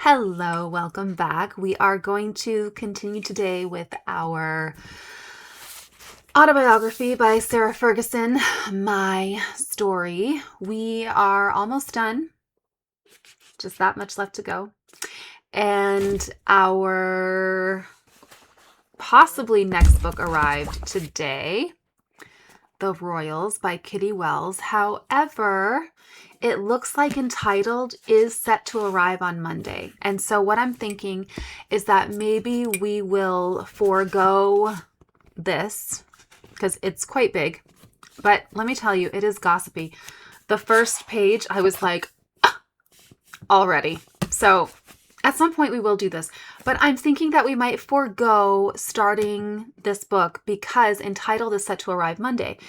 Hello, welcome back. We are going to continue today with our autobiography by Sarah Ferguson, My Story. We are almost done, just that much left to go. And our possibly next book arrived today, The Royals by Kitty Wells. However, it looks like Entitled is set to arrive on Monday. And so what I'm thinking is that maybe we will forego this because it's quite big. But let me tell you, it is gossipy. The first page, I was like, already. So at some point we will do this. But I'm thinking that we might forego starting this book because Entitled is set to arrive Monday.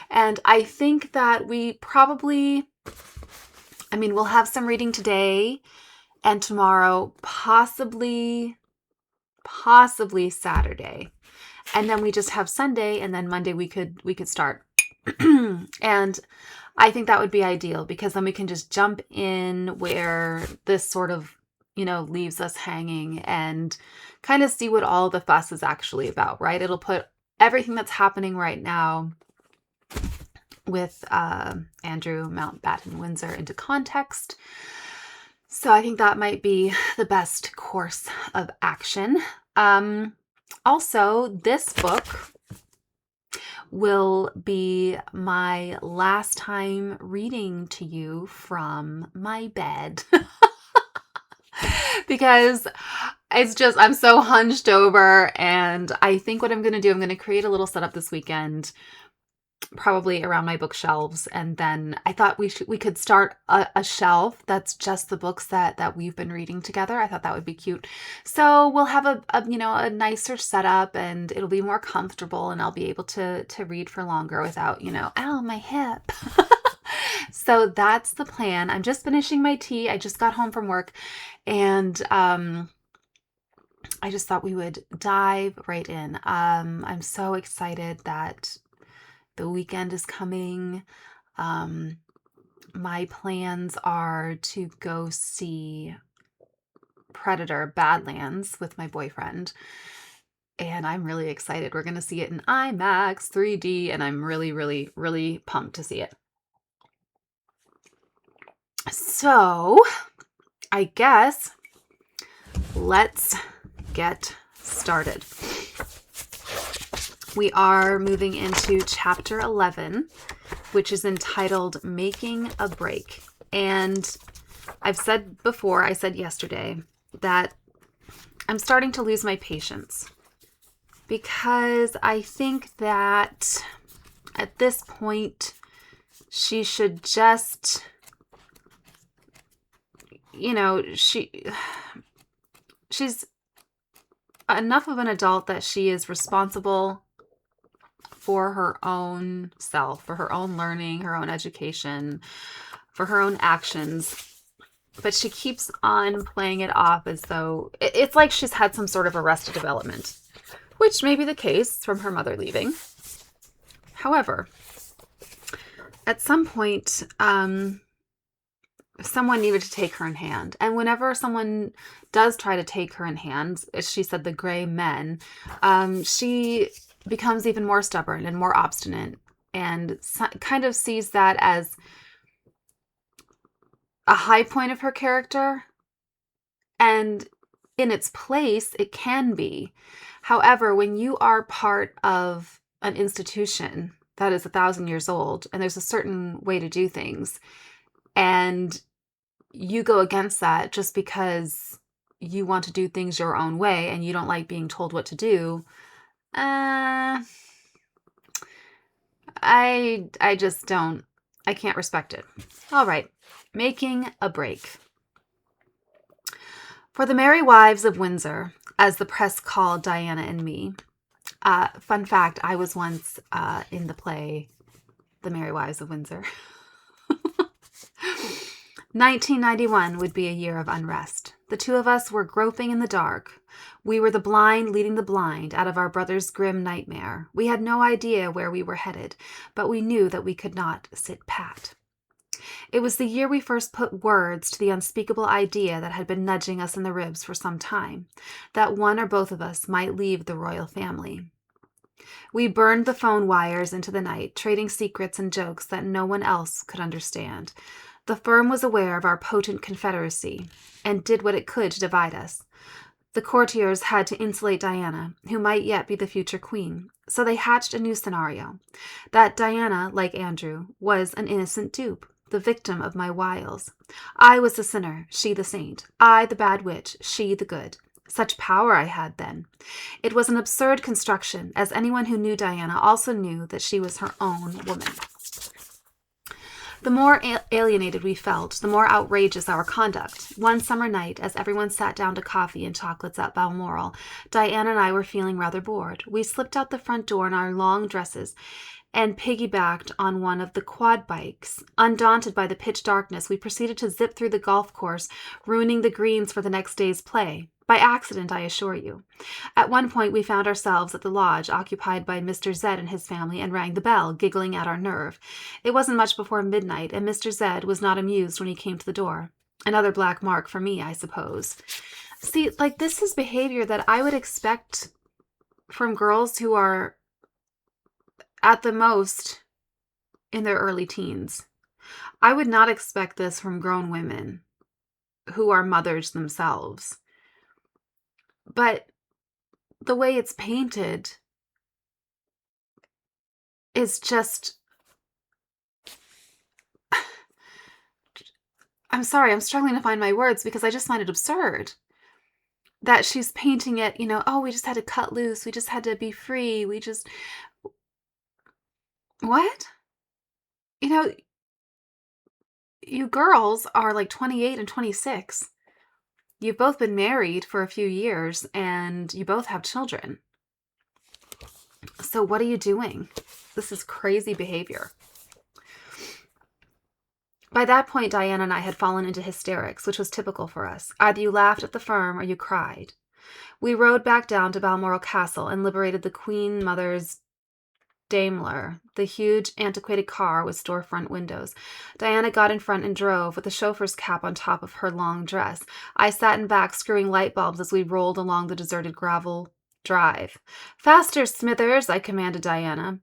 And I think that we probably... we'll have some reading today and tomorrow, possibly Saturday. And then we just have Sunday, and then Monday we could start. And I think that would be ideal because then we can just jump in where this sort of, leaves us hanging and kind of see what all the fuss is actually about, right? It'll put everything that's happening right now with Andrew Mountbatten Windsor into context. So I think that might be the best course of action. Also, this book will be my last time reading to you from my bed. Because I'm so hunched over, and I think what I'm going to do, I'm going to create a little setup this weekend, probably around my bookshelves, and then I thought we could start a shelf that's just the books that we've been reading together. I thought that would be cute. So we'll have a nicer setup, and it'll be more comfortable, and I'll be able to read for longer without ow, my hip. So that's the plan. I'm just finishing my tea. I just got home from work, and I just thought we would dive right in. I'm so excited that the weekend is coming. My plans are to go see Predator Badlands with my boyfriend. And I'm really excited. We're going to see it in IMAX 3D, and I'm really, really, really pumped to see it. So, I guess let's get started. We are moving into chapter 11, which is entitled Making a Break. And I've said before, I said yesterday, that I'm starting to lose my patience because I think that at this point, she should just, she's enough of an adult that she is responsible for her own self, for her own learning, her own education, for her own actions. But she keeps on playing it off as though it's like she's had some sort of arrested development, which may be the case from her mother leaving. However, at some point, someone needed to take her in hand. And whenever someone does try to take her in hand, as she said, the gray men, she becomes even more stubborn and more obstinate, and kind of sees that as a high point of her character. And in its place, it can be. However, when you are part of an institution that is 1,000 years old, and there's a certain way to do things, and you go against that just because you want to do things your own way and you don't like being told what to do, I just don't, I can't respect it. All right, making a break. For the Merry Wives of Windsor, as the press called Diana and me. Fun fact, I was once in the play The Merry Wives of Windsor. 1991 would be a year of unrest. The two of us were groping in the dark. We were the blind leading the blind out of our brother's grim nightmare. We had no idea where we were headed, but we knew that we could not sit pat. It was the year we first put words to the unspeakable idea that had been nudging us in the ribs for some time, that one or both of us might leave the royal family. We burned the phone wires into the night, trading secrets and jokes that no one else could understand. The firm was aware of our potent confederacy and did what it could to divide us. The courtiers had to insulate Diana, who might yet be the future queen, so they hatched a new scenario. That Diana, like Andrew, was an innocent dupe, the victim of my wiles. I was the sinner, she the saint. I the bad witch, she the good. Such power I had then. It was an absurd construction, as anyone who knew Diana also knew that she was her own woman. The more alienated we felt, the more outrageous our conduct. One summer night, as everyone sat down to coffee and chocolates at Balmoral, Diana and I were feeling rather bored. We slipped out the front door in our long dresses and piggybacked on one of the quad bikes. Undaunted by the pitch darkness, we proceeded to zip through the golf course, ruining the greens for the next day's play. By accident, I assure you. At one point, we found ourselves at the lodge, occupied by Mr. Z and his family, and rang the bell, giggling at our nerve. It wasn't much before midnight, and Mr. Z was not amused when he came to the door. Another black mark for me, I suppose. See, like, this is behavior that I would expect from girls who are, at the most, in their early teens. I would not expect this from grown women who are mothers themselves. But the way it's painted is just... I'm sorry, I'm struggling to find my words because I just find it absurd that she's painting it, oh, we just had to cut loose. We just had to be free. What? You girls are like 28 and 26. You've both been married for a few years and you both have children. So what are you doing? This is crazy behavior. By that point, Diana and I had fallen into hysterics, which was typical for us. Either you laughed at the firm or you cried. We rode back down to Balmoral Castle and liberated the Queen Mother's Daimler, the huge antiquated car with storefront windows. Diana got in front and drove, with the chauffeur's cap on top of her long dress. I sat in back, screwing light bulbs as we rolled along the deserted gravel drive. "Faster, Smithers," I commanded Diana.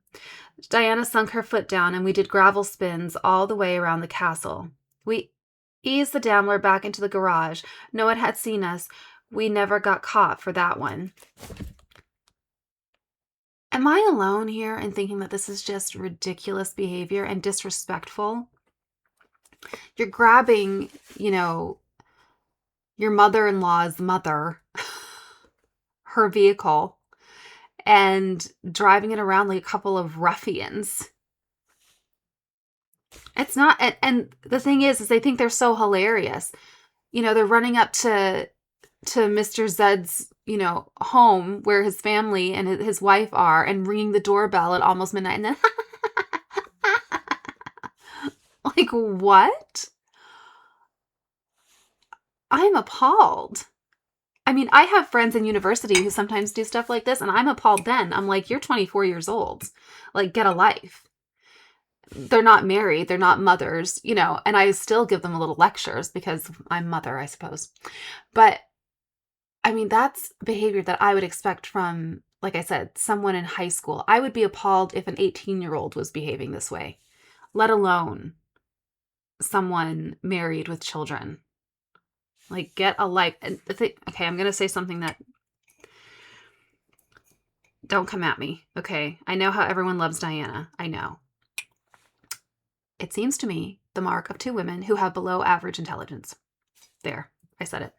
Diana sunk her foot down, and we did gravel spins all the way around the castle. We eased the Daimler back into the garage. No one had seen us. We never got caught for that one. Am I alone here in thinking that this is just ridiculous behavior and disrespectful? You're grabbing, your mother-in-law's mother, her vehicle, and driving it around like a couple of ruffians. It's not, and the thing is they think they're so hilarious. They're running up to Mr. Zed's, home where his family and his wife are, and ringing the doorbell at almost midnight, and then like, what? I'm appalled. I mean, I have friends in university who sometimes do stuff like this, and I'm appalled then. I'm like, you're 24 years old. Like, get a life. They're not married. They're not mothers, and I still give them little lectures because I'm mother, I suppose. But I mean, that's behavior that I would expect from, like I said, someone in high school. I would be appalled if an 18-year-old was behaving this way, let alone someone married with children. Like, get a life. Okay, I'm going to say something that... Don't come at me, okay? I know how everyone loves Diana. I know. It seems to me the mark of two women who have below average intelligence. There, I said it.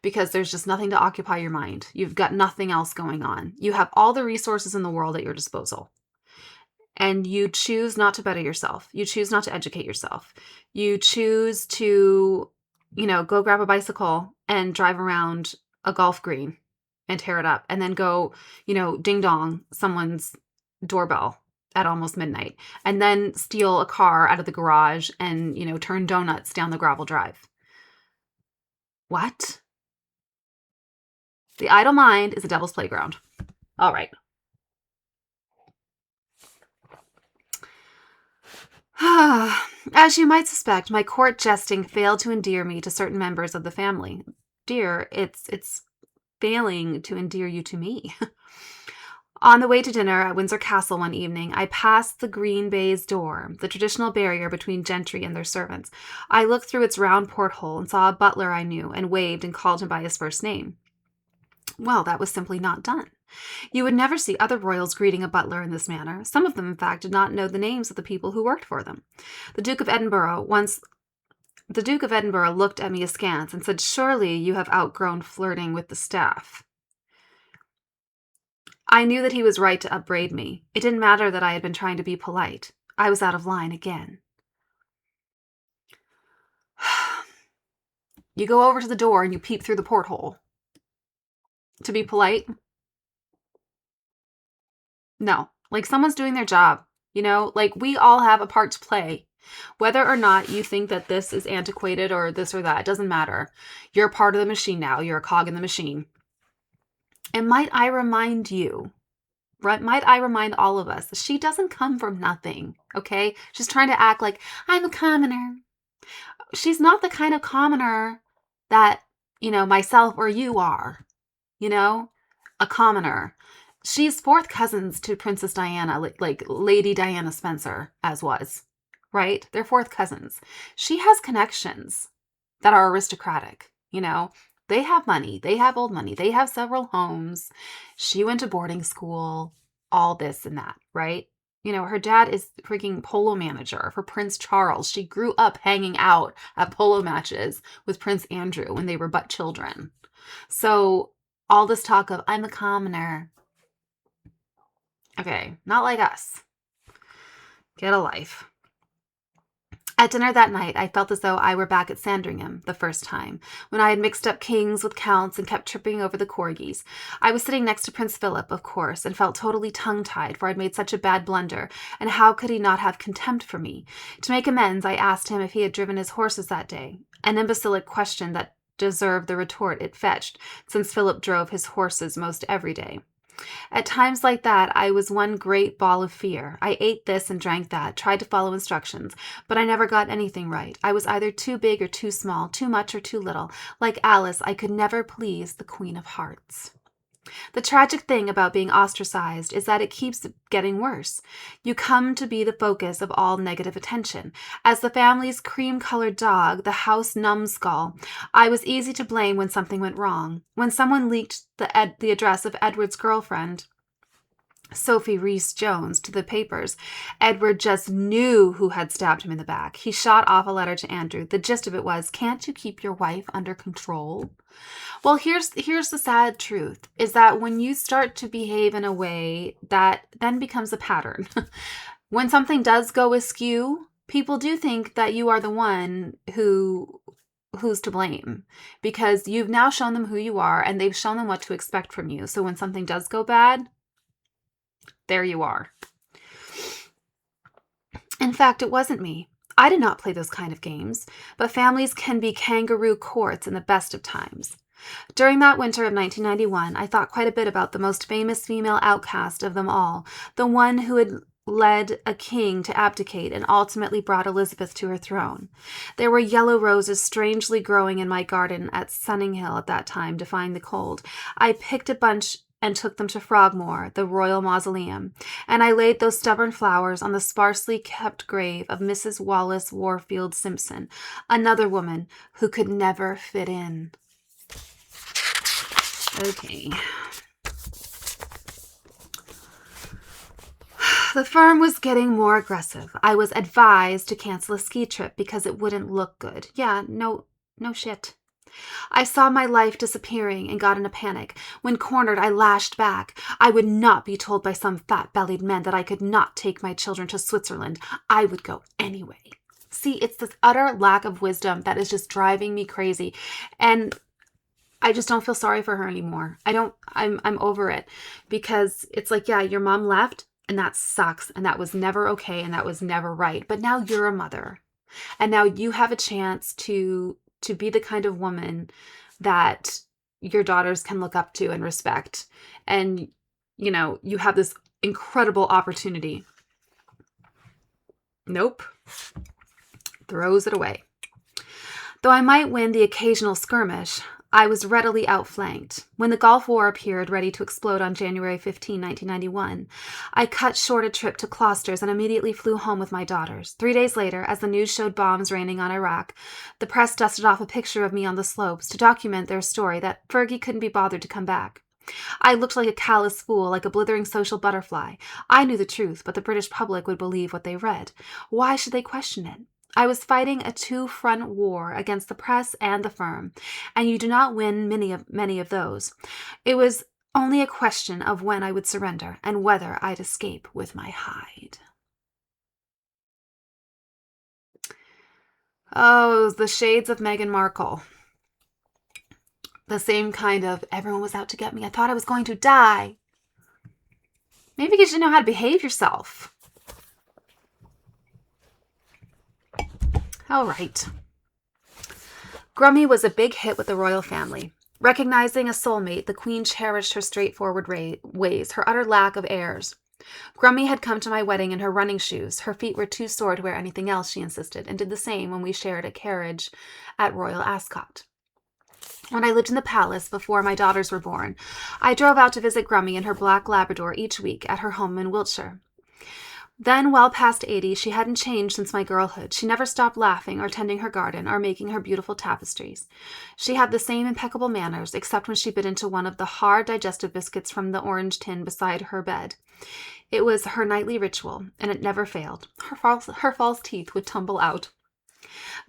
Because there's just nothing to occupy your mind. You've got nothing else going on. You have all the resources in the world at your disposal. And you choose not to better yourself. You choose not to educate yourself. You choose to, go grab a bicycle and drive around a golf green and tear it up. And then go, ding dong someone's doorbell at almost midnight. And then steal a car out of the garage and, turn donuts down the gravel drive. What? The idle mind is a devil's playground. All right. As you might suspect, my court jesting failed to endear me to certain members of the family. Dear, it's failing to endear you to me. On the way to dinner at Windsor Castle one evening, I passed the green baize door, the traditional barrier between gentry and their servants. I looked through its round porthole and saw a butler I knew, and waved and called him by his first name. Well, that was simply not done. You would never see other royals greeting a butler in this manner. Some of them, in fact, did not know the names of the people who worked for them. The Duke of Edinburgh looked at me askance and said, "Surely you have outgrown flirting with the staff." I knew that he was right to upbraid me. It didn't matter that I had been trying to be polite. I was out of line again. You go over to the door and you peep through the porthole. To be polite? No. Like, someone's doing their job. Like, we all have a part to play. Whether or not you think that this is antiquated or this or that, it doesn't matter. You're a part of the machine now. You're a cog in the machine. And might I remind all of us, she doesn't come from nothing, okay? She's trying to act like, I'm a commoner. She's not the kind of commoner that, myself or you are, a commoner. She's fourth cousins to Princess Diana, like Lady Diana Spencer, as was, right? They're fourth cousins. She has connections that are aristocratic, They have money. They have old money. They have several homes. She went to boarding school, all this and that, right? Her dad is freaking polo manager for Prince Charles. She grew up hanging out at polo matches with Prince Andrew when they were but children. So all this talk of, I'm a commoner. Okay, not like us. Get a life. At dinner that night, I felt as though I were back at Sandringham the first time, when I had mixed up kings with counts and kept tripping over the corgis. I was sitting next to Prince Philip, of course, and felt totally tongue-tied, for I'd made such a bad blunder, and how could he not have contempt for me? To make amends, I asked him if he had driven his horses that day, an imbecilic question that deserved the retort it fetched, since Philip drove his horses most every day. At times like that, I was one great ball of fear. I ate this and drank that, tried to follow instructions, but I never got anything right. I was either too big or too small, too much or too little. Like Alice, I could never please the Queen of Hearts. The tragic thing about being ostracized is that it keeps getting worse. You come to be the focus of all negative attention. As the family's cream-colored dog, the house numbskull, I was easy to blame when something went wrong. When someone leaked the address of Edward's girlfriend, Sophie Rees-Jones, to the papers, Edward just knew who had stabbed him in the back. He shot off a letter to Andrew. The gist of it was, can't you keep your wife under control? Well, here's the sad truth, is that when you start to behave in a way that then becomes a pattern, when something does go askew, people do think that you are the one who's to blame, because you've now shown them who you are and they've shown them what to expect from you. So when something does go bad, there you are. In fact, it wasn't me. I did not play those kind of games, but families can be kangaroo courts in the best of times. During that winter of 1991, I thought quite a bit about the most famous female outcast of them all, the one who had led a king to abdicate and ultimately brought Elizabeth to her throne. There were yellow roses strangely growing in my garden at Sunninghill at that time, defying the cold. I picked a bunch and took them to Frogmore, the royal mausoleum, and I laid those stubborn flowers on the sparsely kept grave of Mrs. Wallace Warfield Simpson, another woman who could never fit in. Okay. The firm was getting more aggressive. I was advised to cancel a ski trip because it wouldn't look good. Yeah, no shit. I saw my life disappearing and got in a panic. When cornered, I lashed back. I would not be told by some fat-bellied men that I could not take my children to Switzerland. I would go anyway. See, it's this utter lack of wisdom that is just driving me crazy. And I just don't feel sorry for her anymore. I'm over it, because it's like, yeah, your mom left and that sucks. And that was never okay. And that was never right. But now you're a mother, and now you have a chance to be the kind of woman that your daughters can look up to and respect. And, you have this incredible opportunity. Nope. Throws it away. Though I might win the occasional skirmish, I was readily outflanked. When the Gulf War appeared ready to explode on January 15, 1991, I cut short a trip to Cloisters and immediately flew home with my daughters. 3 days later, as the news showed bombs raining on Iraq, the press dusted off a picture of me on the slopes to document their story that Fergie couldn't be bothered to come back. I looked like a callous fool, like a blithering social butterfly. I knew the truth, but the British public would believe what they read. Why should they question it? I was fighting a two-front war against the press and the firm, and you do not win many of those. It was only a question of when I would surrender and whether I'd escape with my hide. Oh, the shades of Meghan Markle. The same kind of, everyone was out to get me. I thought I was going to die. Maybe because you didn't know how to behave yourself. All right. Grummy was a big hit with the royal family. Recognizing a soulmate, the Queen cherished her straightforward ways, her utter lack of airs. Grummy had come to my wedding in her running shoes. Her feet were too sore to wear anything else, she insisted, and did the same when we shared a carriage at Royal Ascot. When I lived in the palace before my daughters were born, I drove out to visit Grummy and her black Labrador each week at her home in Wiltshire. Then, well past 80, she hadn't changed since my girlhood. She never stopped laughing or tending her garden or making her beautiful tapestries. She had the same impeccable manners, except when she bit into one of the hard digestive biscuits from the orange tin beside her bed. It was her nightly ritual, and it never failed. Her false teeth would tumble out.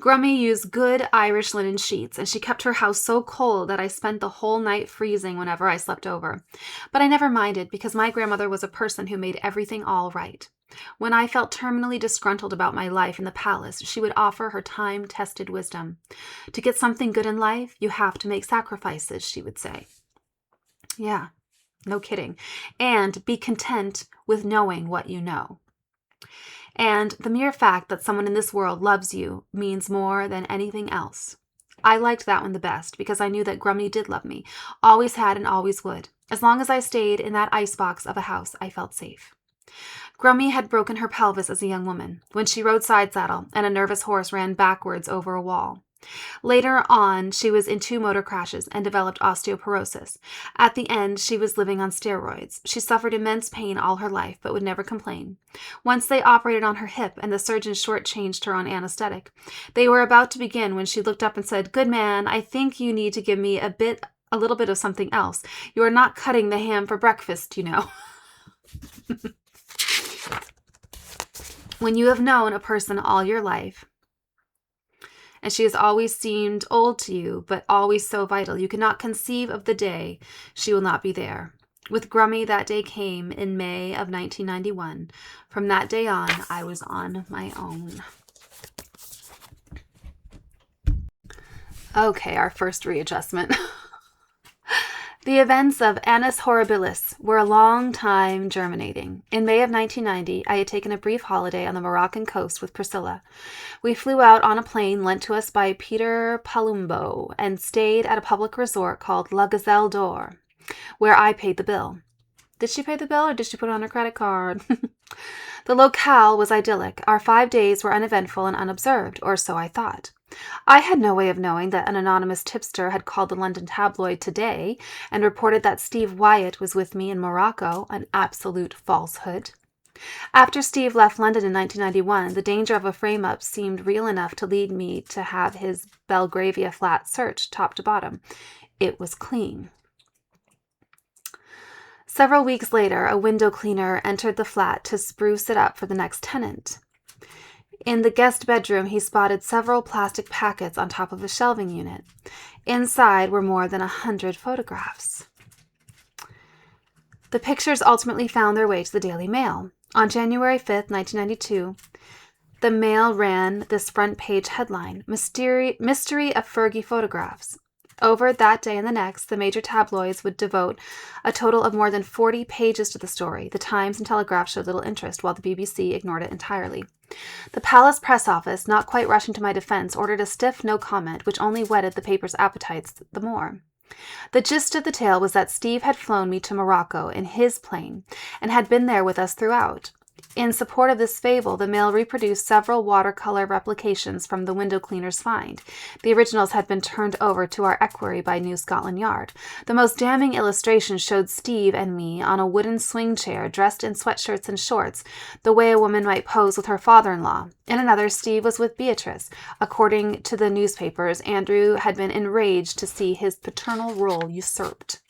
Grummy used good Irish linen sheets, and she kept her house so cold that I spent the whole night freezing whenever I slept over. But I never minded, because my grandmother was a person who made everything all right. When I felt terminally disgruntled about my life in the palace, she would offer her time-tested wisdom. To get something good in life, you have to make sacrifices, she would say. Yeah, no kidding. And be content with knowing what you know. And the mere fact that someone in this world loves you means more than anything else. I liked that one the best because I knew that Grummy did love me, always had and always would. As long as I stayed in that icebox of a house, I felt safe. Grummy had broken her pelvis as a young woman when she rode side saddle and a nervous horse ran backwards over a wall. Later on, she was in 2 motor crashes and developed osteoporosis. At the end, she was living on steroids. She suffered immense pain all her life, but would never complain. Once they operated on her hip, and the surgeon shortchanged her on anesthetic. They were about to begin when she looked up and said, "Good man, I think you need to give me a little bit of something else. You are not cutting the ham for breakfast, you know." When you have known a person all your life, and she has always seemed old to you, but always so vital, you cannot conceive of the day she will not be there. With Grummy, that day came in May of 1991. From that day on, I was on my own. Okay, our first readjustment. The events of Annus Horribilis were a long time germinating. In May of 1990, I had taken a brief holiday on the Moroccan coast with Priscilla. We flew out on a plane lent to us by Peter Palumbo and stayed at a public resort called La Gazelle d'Or, where I paid the bill. Did she pay the bill or did she put it on her credit card? The locale was idyllic. Our 5 days were uneventful and unobserved, or so I thought. I had no way of knowing that an anonymous tipster had called the London tabloid Today and reported that Steve Wyatt was with me in Morocco, an absolute falsehood. After Steve left London in 1991, the danger of a frame-up seemed real enough to lead me to have his Belgravia flat searched top to bottom. It was clean. Several weeks later, a window cleaner entered the flat to spruce it up for the next tenant. In the guest bedroom, he spotted several plastic packets on top of a shelving unit. Inside were more than 100 photographs. The pictures ultimately found their way to the Daily Mail. On January 5th, 1992, the Mail ran this front-page headline, Mystery of Fergie Photographs. Over that day and the next, the major tabloids would devote a total of more than 40 pages to the story. The Times and Telegraph showed little interest, while the BBC ignored it entirely. The Palace Press Office, not quite rushing to my defense, ordered a stiff no comment, which only whetted the paper's appetites the more. The gist of the tale was that Steve had flown me to Morocco in his plane and had been there with us throughout. In support of this fable, the Mail reproduced several watercolor replications from the window cleaner's find. The originals had been turned over to our equerry by New Scotland Yard. The most damning illustration showed Steve and me on a wooden swing chair, dressed in sweatshirts and shorts, the way a woman might pose with her father-in-law. In another, Steve was with Beatrice. According to the newspapers, Andrew had been enraged to see his paternal role usurped.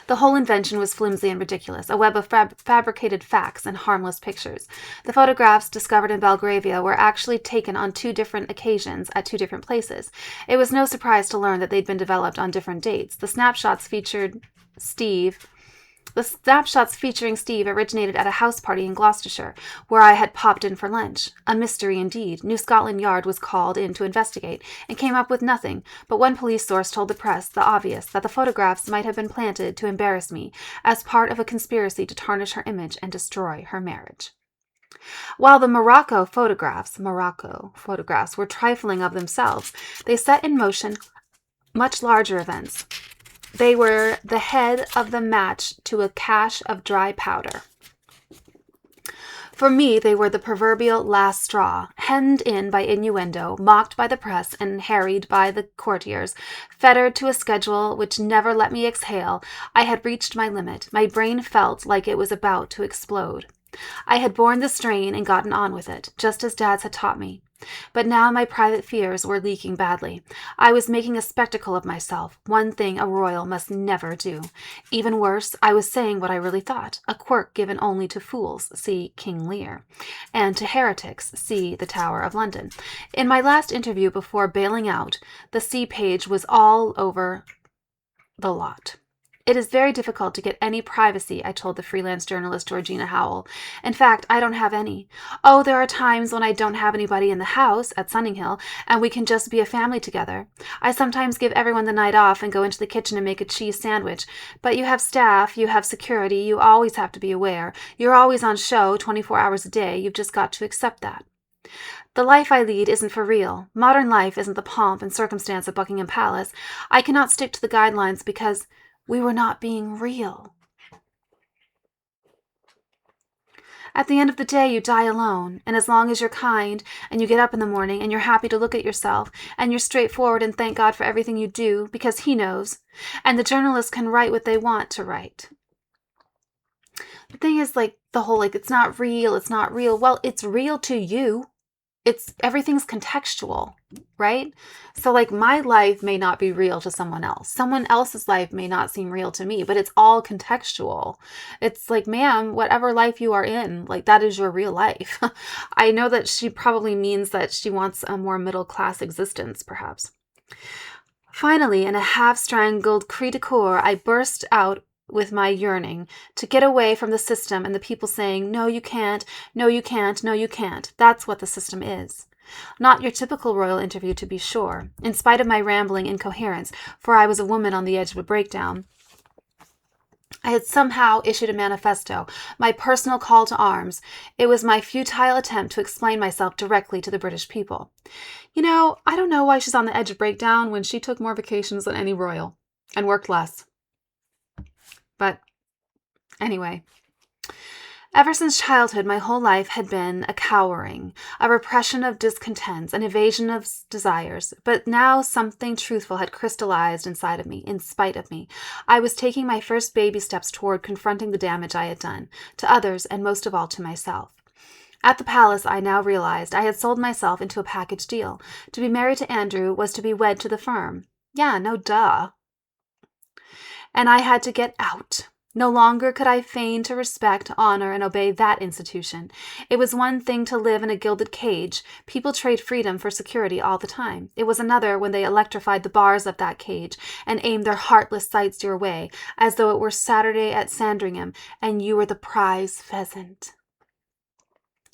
The whole invention was flimsy and ridiculous, a web of fabricated facts and harmless pictures. The photographs discovered in Belgravia were actually taken on 2 different occasions at 2 different places. It was no surprise to learn that they'd been developed on different dates. The snapshots featuring Steve originated at a house party in Gloucestershire, where I had popped in for lunch. A mystery indeed. New Scotland Yard was called in to investigate, and came up with nothing, but one police source told the press the obvious, that the photographs might have been planted to embarrass me, as part of a conspiracy to tarnish her image and destroy her marriage. While the Morocco photographs were trifling of themselves, they set in motion much larger events. They were the head of the match to a cache of dry powder. For me, they were the proverbial last straw, hemmed in by innuendo, mocked by the press, and harried by the courtiers, fettered to a schedule which never let me exhale. I had reached my limit. My brain felt like it was about to explode. I had borne the strain and gotten on with it, just as Dad's had taught me. But now my private fears were leaking badly. I was making a spectacle of myself, one thing a royal must never do. Even worse, I was saying what I really thought, a quirk given only to fools, see King Lear, and to heretics, see the Tower of London. In my last interview before bailing out, the C page was all over the lot. It is very difficult to get any privacy, I told the freelance journalist Georgina Howell. In fact, I don't have any. Oh, there are times when I don't have anybody in the house at Sunninghill, and we can just be a family together. I sometimes give everyone the night off and go into the kitchen and make a cheese sandwich. But you have staff, you have security, you always have to be aware. You're always on show 24 hours a day. You've just got to accept that. The life I lead isn't for real. Modern life isn't the pomp and circumstance of Buckingham Palace. I cannot stick to the guidelines because we were not being real. At the end of the day, you die alone, and as long as you're kind, and you get up in the morning, and you're happy to look at yourself, and you're straightforward and thank God for everything you do, because He knows, and the journalists can write what they want to write. The thing is, the whole, it's not real. Well, it's real to you. Everything's contextual, right? So my life may not be real to someone else. Someone else's life may not seem real to me, but it's all contextual. It's ma'am, whatever life you are in, that is your real life. I know that she probably means that she wants a more middle-class existence, perhaps. Finally, in a half-strangled cri de coeur, I burst out with my yearning to get away from the system and the people saying, no, you can't, no, you can't, no, you can't. That's what the system is. Not your typical royal interview, to be sure, in spite of my rambling incoherence, for I was a woman on the edge of a breakdown. I had somehow issued a manifesto, my personal call to arms. It was my futile attempt to explain myself directly to the British people. I don't know why she's on the edge of breakdown when she took more vacations than any royal and worked less. But anyway, ever since childhood, my whole life had been a cowering, a repression of discontents, an evasion of desires. But now something truthful had crystallized inside of me, in spite of me. I was taking my first baby steps toward confronting the damage I had done, to others and most of all to myself. At the palace, I now realized I had sold myself into a package deal. To be married to Andrew was to be wed to the firm. Yeah, no duh. And I had to get out. No longer could I feign to respect, honor, and obey that institution. It was one thing to live in a gilded cage. People trade freedom for security all the time. It was another when they electrified the bars of that cage and aimed their heartless sights your way, as though it were Saturday at Sandringham and you were the prize pheasant.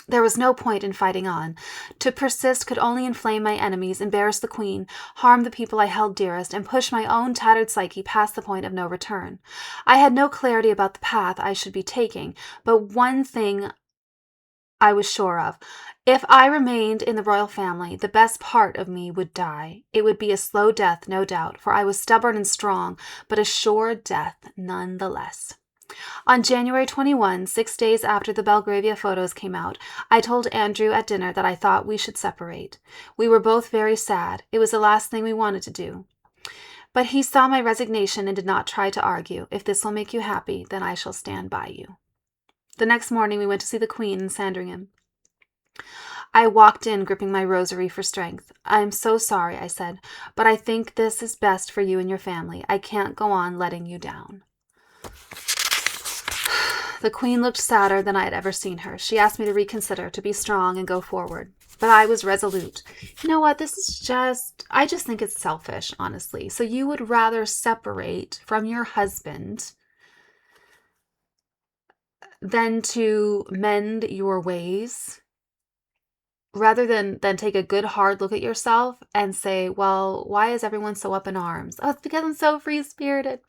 There was no point in fighting on. To persist could only inflame my enemies, embarrass the Queen, harm the people I held dearest, and push my own tattered psyche past the point of no return. I had no clarity about the path I should be taking, but one thing I was sure of. If I remained in the royal family, the best part of me would die. It would be a slow death, no doubt, for I was stubborn and strong, but a sure death none the less. On January 21, 6 days after the Belgravia photos came out, I told Andrew at dinner that I thought we should separate. We were both very sad. It was the last thing we wanted to do. But he saw my resignation and did not try to argue. If this will make you happy, then I shall stand by you. The next morning, we went to see the Queen in Sandringham. I walked in, gripping my rosary for strength. I am so sorry, I said, but I think this is best for you and your family. I can't go on letting you down. The Queen looked sadder than I had ever seen her. She asked me to reconsider, to be strong and go forward. But I was resolute. You know what? I just think it's selfish, honestly. So you would rather separate from your husband than to mend your ways, rather than take a good hard look at yourself and say, well, why is everyone so up in arms? Oh, it's because I'm so free-spirited.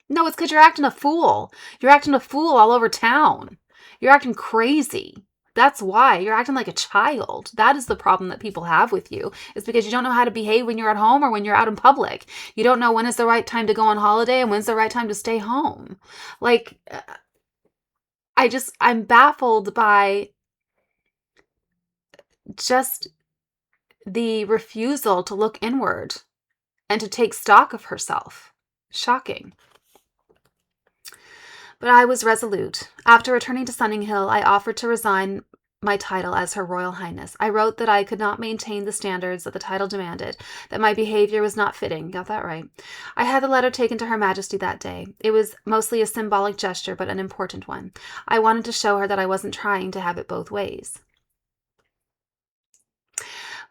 No, it's because you're acting a fool. You're acting a fool all over town. You're acting crazy. That's why. You're acting like a child. That is the problem that people have with you, is because you don't know how to behave when you're at home or when you're out in public. You don't know when is the right time to go on holiday and when's the right time to stay home. Like, I'm baffled by just the refusal to look inward and to take stock of herself. Shocking. But I was resolute. After returning to Sunninghill, I offered to resign my title as Her Royal Highness. I wrote that I could not maintain the standards that the title demanded, that my behavior was not fitting. Got that right. I had the letter taken to Her Majesty that day. It was mostly a symbolic gesture, but an important one. I wanted to show her that I wasn't trying to have it both ways.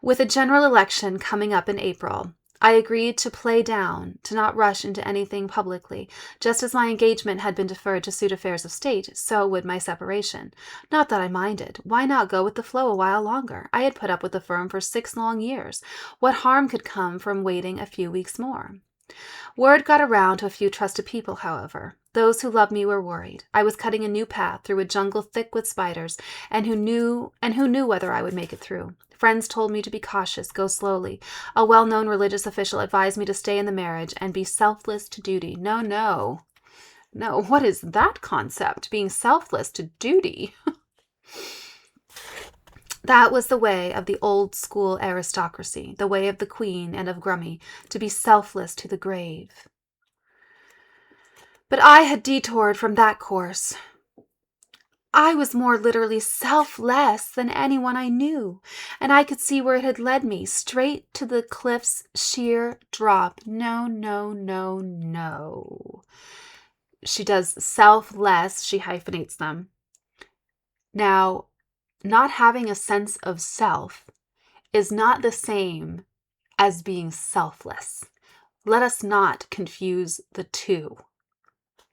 With a general election coming up in April, I agreed to play down, to not rush into anything publicly. Just as my engagement had been deferred to suit affairs of state, so would my separation. Not that I minded. Why not go with the flow a while longer? I had put up with the firm for 6 long years. What harm could come from waiting a few weeks more? Word got around to a few trusted people, however. Those who loved me were worried. I was cutting a new path through a jungle thick with spiders, and who knew whether I would make it through. Friends told me to be cautious, go slowly. A well-known religious official advised me to stay in the marriage and be selfless to duty. No. What is that concept? Being selfless to duty? That was the way of the old school aristocracy, the way of the Queen and of Grummie, to be selfless to the grave. But I had detoured from that course. I was more literally selfless than anyone I knew, and I could see where it had led me, straight to the cliff's sheer drop. No. She does selfless, she hyphenates them. Now, not having a sense of self is not the same as being selfless. Let us not confuse the two,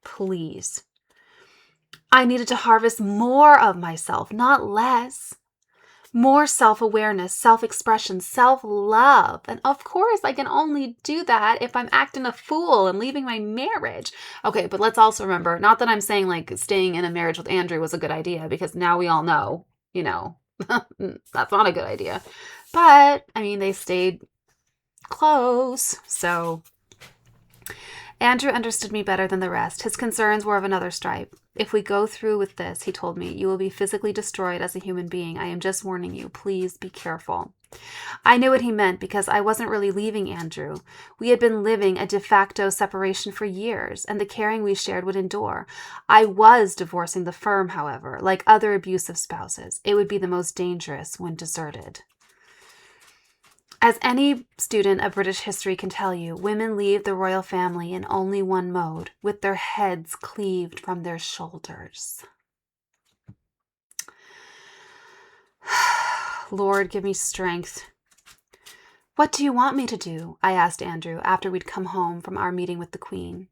please. I needed to harvest more of myself, not less. More self-awareness, self-expression, self-love. And of course, I can only do that if I'm acting a fool and leaving my marriage. Okay, but let's also remember, not that I'm saying like staying in a marriage with Andrew was a good idea, because now we all know, that's not a good idea. But, I mean, they stayed close, so... Andrew understood me better than the rest. His concerns were of another stripe. If we go through with this, he told me, you will be physically destroyed as a human being. I am just warning you. Please be careful. I knew what he meant because I wasn't really leaving Andrew. We had been living a de facto separation for years, and the caring we shared would endure. I was divorcing the firm, however. Like other abusive spouses, it would be the most dangerous when deserted. As any student of British history can tell you, women leave the royal family in only one mode, with their heads cleaved from their shoulders. Lord, give me strength. What do you want me to do? I asked Andrew after we'd come home from our meeting with the Queen.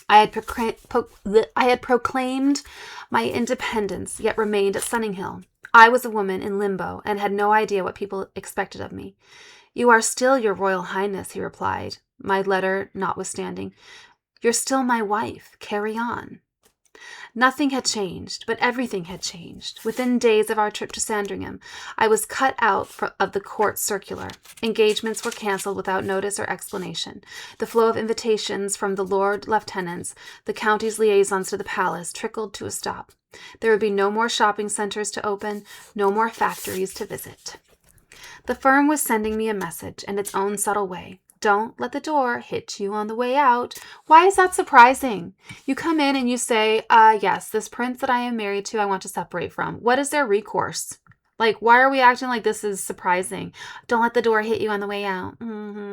I had proclaimed my independence, yet remained at Sunninghill. I was a woman in limbo and had no idea what people expected of me. You are still your Royal Highness, he replied, my letter notwithstanding. You're still my wife. Carry on. Nothing had changed, but everything had changed. Within days of our trip to Sandringham, I was cut out of the court circular. Engagements were cancelled without notice or explanation. The flow of invitations from the Lord Lieutenants, the county's liaisons to the palace, trickled to a stop. There would be no more shopping centers to open, no more factories to visit. The firm was sending me a message in its own subtle way. Don't let the door hit you on the way out. Why is that surprising? You come in and you say, yes, this prince that I am married to, I want to separate from. What is their recourse? Like, why are we acting like this is surprising? Don't let the door hit you on the way out.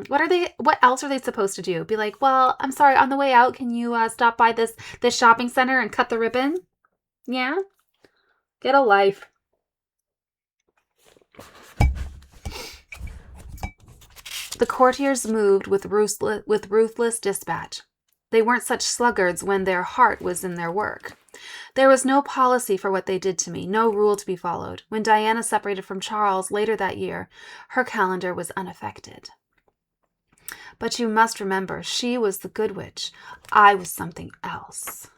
What else are they supposed to do? Be like, well, I'm sorry, on the way out, can you stop by this shopping center and cut the ribbon? Yeah? Get a life. The courtiers moved with ruthless dispatch. They weren't such sluggards when their heart was in their work. There was no policy for what they did to me, no rule to be followed. When Diana separated from Charles later that year, her calendar was unaffected. But you must remember, she was the good witch. I was something else.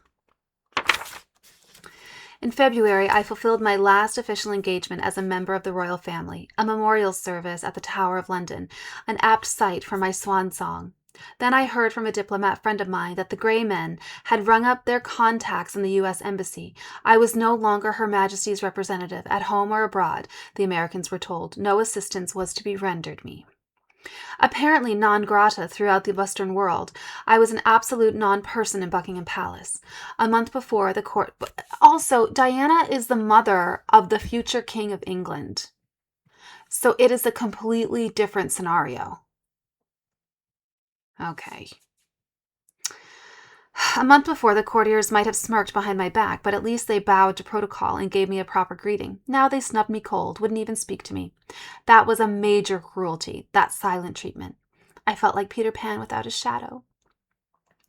In February, I fulfilled my last official engagement as a member of the royal family, a memorial service at the Tower of London, an apt site for my swan song. Then I heard from a diplomat friend of mine that the Grey Men had rung up their contacts in the U.S. Embassy. I was no longer Her Majesty's representative, at home or abroad, the Americans were told. No assistance was to be rendered me. Apparently non grata throughout the Western world, I was an absolute non-person in Buckingham Palace. A month before the court... Also, Diana is the mother of the future King of England. So it is a completely different scenario. Okay. A month before, the courtiers might have smirked behind my back, but at least they bowed to protocol and gave me a proper greeting. Now they snubbed me cold, wouldn't even speak to me. That was a major cruelty, that silent treatment. I felt like Peter Pan without his shadow.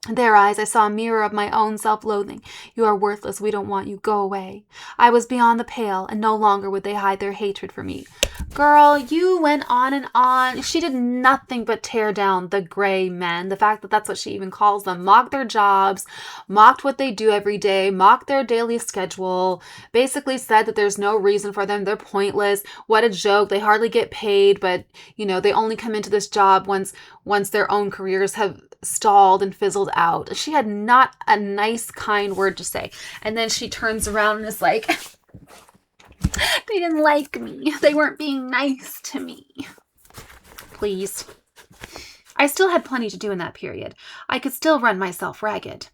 In their eyes, I saw a mirror of my own self-loathing. You are worthless. We don't want you. Go away. I was beyond the pale, and no longer would they hide their hatred for me. Girl, you went on and on. She did nothing but tear down the Grey Men. The fact that that's what she even calls them. Mocked their jobs, mocked what they do every day, mocked their daily schedule, basically said that there's no reason for them. They're pointless. What a joke. They hardly get paid, but, they only come into this job once their own careers have stalled and fizzled out. She had not a nice, kind word to say. And then she turns around and is like, they didn't like me. They weren't being nice to me. Please. I still had plenty to do in that period. I could still run myself ragged.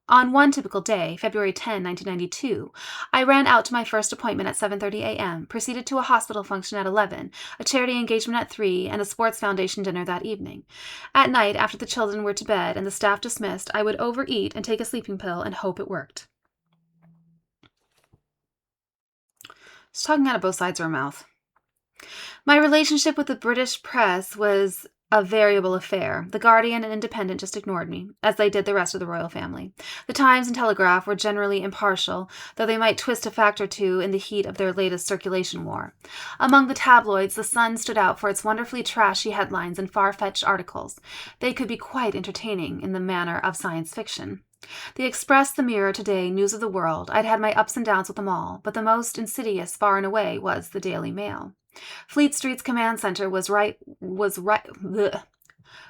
On one typical day, February 10, 1992, I ran out to my first appointment at 7:30 a.m., proceeded to a hospital function at 11, a charity engagement at 3, and a sports foundation dinner that evening. At night, after the children were to bed and the staff dismissed, I would overeat and take a sleeping pill and hope it worked. She's talking out of both sides of her mouth. My relationship with the British press was a variable affair. The Guardian and Independent just ignored me, as they did the rest of the royal family. The Times and Telegraph were generally impartial, though they might twist a fact or two in the heat of their latest circulation war. Among the tabloids, The Sun stood out for its wonderfully trashy headlines and far-fetched articles. They could be quite entertaining in the manner of science fiction. The Express, the Mirror, Today, News of the World, I'd had my ups and downs with them all, but the most insidious, far and away, was the Daily Mail. Fleet Street's command center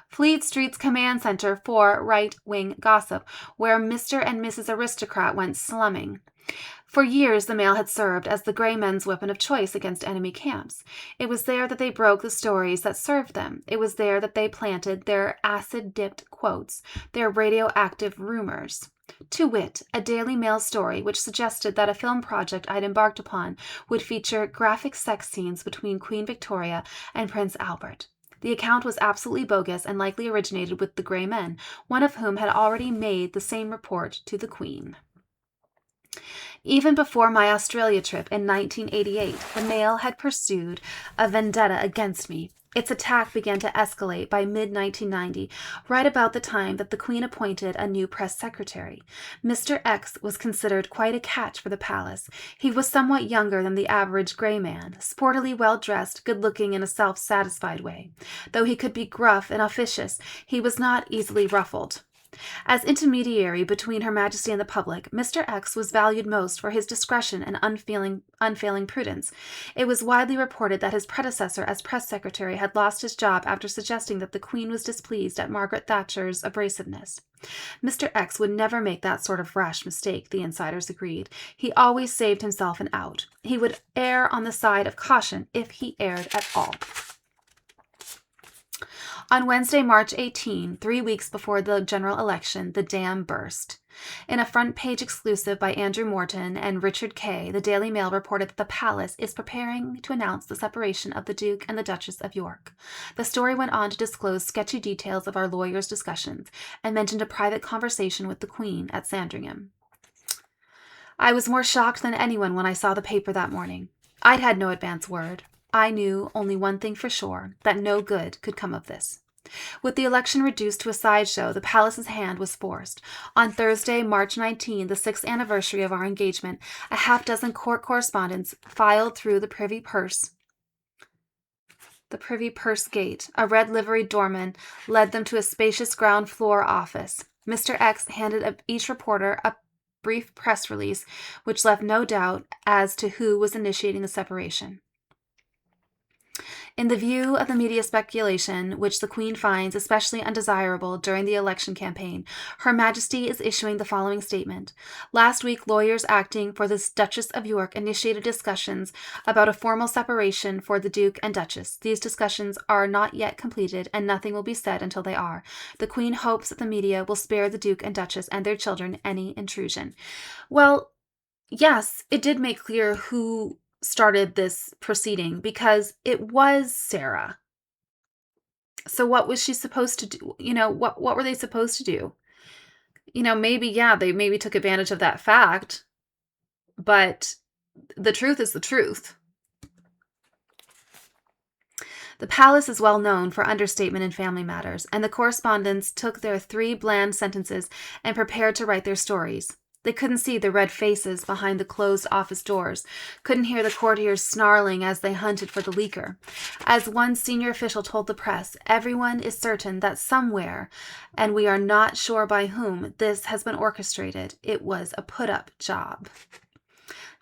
Fleet Street's command center for right-wing gossip, where Mr. and Mrs. Aristocrat went slumming. For years, the Mail had served as the Grey Men's weapon of choice against enemy camps. It was there that they broke the stories that served them. It was there that they planted their acid-dipped quotes, their radioactive rumors. To wit, a Daily Mail story which suggested that a film project I'd embarked upon would feature graphic sex scenes between Queen Victoria and Prince Albert. The account was absolutely bogus and likely originated with the Grey Men, one of whom had already made the same report to the Queen. Even before my Australia trip in 1988, the Mail had pursued a vendetta against me. Its attack began to escalate by mid-1990, right about the time that the Queen appointed a new press secretary. Mr. X was considered quite a catch for the palace. He was somewhat younger than the average Grey man, sportily well-dressed, good-looking in a self-satisfied way. Though he could be gruff and officious, he was not easily ruffled. As intermediary between Her Majesty and the public, Mr. X was valued most for his discretion and unfailing prudence. It was widely reported that his predecessor as press secretary had lost his job after suggesting that the Queen was displeased at Margaret Thatcher's abrasiveness. Mr. X would never make that sort of rash mistake, the insiders agreed. He always saved himself an out. He would err on the side of caution if he erred at all. On Wednesday, March 18, 3 weeks before the general election, the dam burst. In a front-page exclusive by Andrew Morton and Richard Kay, the Daily Mail reported that the palace is preparing to announce the separation of the Duke and the Duchess of York. The story went on to disclose sketchy details of our lawyers' discussions and mentioned a private conversation with the Queen at Sandringham. I was more shocked than anyone when I saw the paper that morning. I'd had no advance word. I knew only one thing for sure, that no good could come of this. With the election reduced to a sideshow, the palace's hand was forced. On Thursday, March 19, the 6th anniversary of our engagement, a half-dozen court correspondents filed through the Privy Purse gate. A red liveried doorman led them to a spacious ground floor office. Mr. X handed each reporter a brief press release, which left no doubt as to who was initiating the separation. In the view of the media speculation, which the Queen finds especially undesirable during the election campaign, Her Majesty is issuing the following statement. Last week, lawyers acting for the Duchess of York initiated discussions about a formal separation for the Duke and Duchess. These discussions are not yet completed, and nothing will be said until they are. The Queen hopes that the media will spare the Duke and Duchess and their children any intrusion. Well, yes, it did make clear who started this proceeding, because it was Sarah. So what was she supposed to do? What were they supposed to do? They maybe took advantage of that fact, but the truth is the truth. The palace is well known for understatement in family matters, and the correspondents took their 3 bland sentences and prepared to write their stories. They couldn't see the red faces behind the closed office doors, couldn't hear the courtiers snarling as they hunted for the leaker. As one senior official told the press, everyone is certain that somewhere, and we are not sure by whom, this has been orchestrated. It was a put-up job.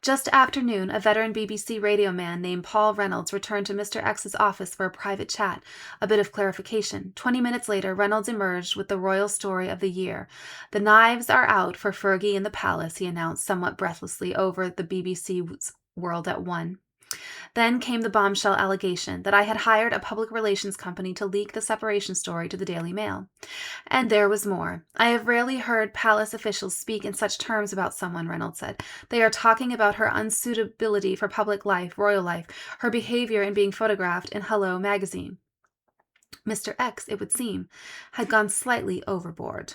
Just after noon, a veteran BBC radio man named Paul Reynolds returned to Mr. X's office for a private chat, a bit of clarification. 20 minutes later, Reynolds emerged with the royal story of the year. The knives are out for Fergie in the palace, he announced somewhat breathlessly over the BBC's World at 1. Then came the bombshell allegation that I had hired a public relations company to leak the separation story to the Daily Mail. And there was more. I have rarely heard palace officials speak in such terms about someone, Reynolds said. They are talking about her unsuitability for public life, royal life, her behavior in being photographed in Hello magazine. Mr. X, it would seem, had gone slightly overboard.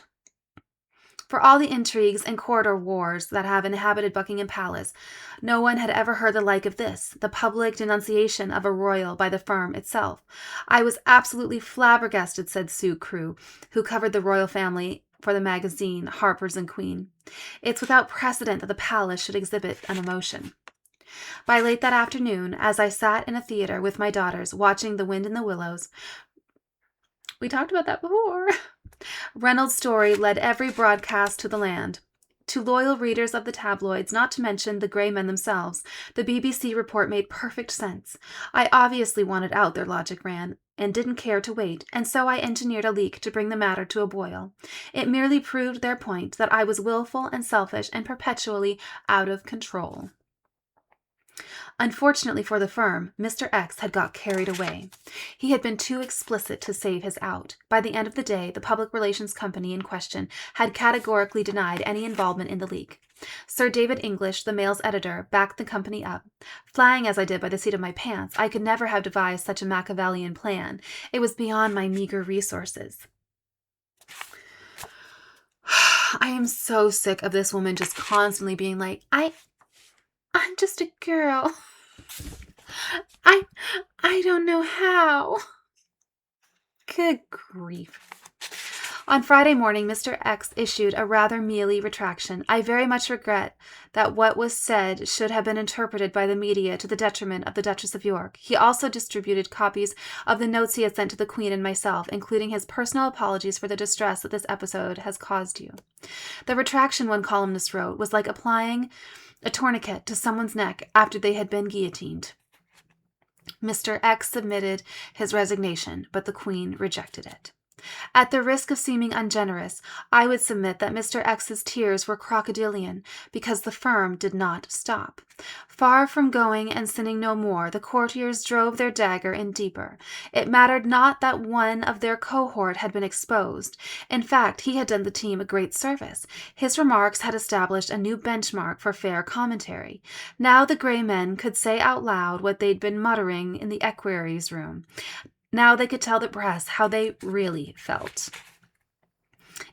For all the intrigues and corridor wars that have inhabited Buckingham Palace, no one had ever heard the like of this, the public denunciation of a royal by the firm itself. I was absolutely flabbergasted, said Sue Crewe, who covered the royal family for the magazine Harper's and Queen. It's without precedent that the palace should exhibit an emotion. By late that afternoon, as I sat in a theater with my daughters, watching The Wind in the Willows, we talked about that before, Reynolds' story led every broadcast to the land. To loyal readers of the tabloids, not to mention the grey men themselves, the BBC report made perfect sense. I obviously wanted out, their logic ran, and didn't care to wait, and so I engineered a leak to bring the matter to a boil. It merely proved their point that I was willful and selfish and perpetually out of control. Unfortunately for the firm, Mr. X had got carried away. He had been too explicit to save his out. By the end of the day, the public relations company in question had categorically denied any involvement in the leak. Sir David English, the Mail's editor, backed the company up. Flying as I did by the seat of my pants, I could never have devised such a Machiavellian plan. It was beyond my meager resources. I am so sick of this woman just constantly being like, I'm just a girl. I don't know how. Good grief. On Friday morning, Mr. X issued a rather mealy retraction. I very much regret that what was said should have been interpreted by the media to the detriment of the Duchess of York. He also distributed copies of the notes he had sent to the Queen and myself, including his personal apologies for the distress that this episode has caused you. The retraction, one columnist wrote, was like applying a tourniquet to someone's neck after they had been guillotined. Mr. X submitted his resignation, but the Queen rejected it. At the risk of seeming ungenerous, I would submit that Mr. X's tears were crocodilian because the firm did not stop. Far from going and sinning no more, the courtiers drove their dagger in deeper. It mattered not that one of their cohort had been exposed. In fact, he had done the team a great service. His remarks had established a new benchmark for fair commentary. Now the gray men could say out loud what they'd been muttering in the equerries' room. Now they could tell the press how they really felt.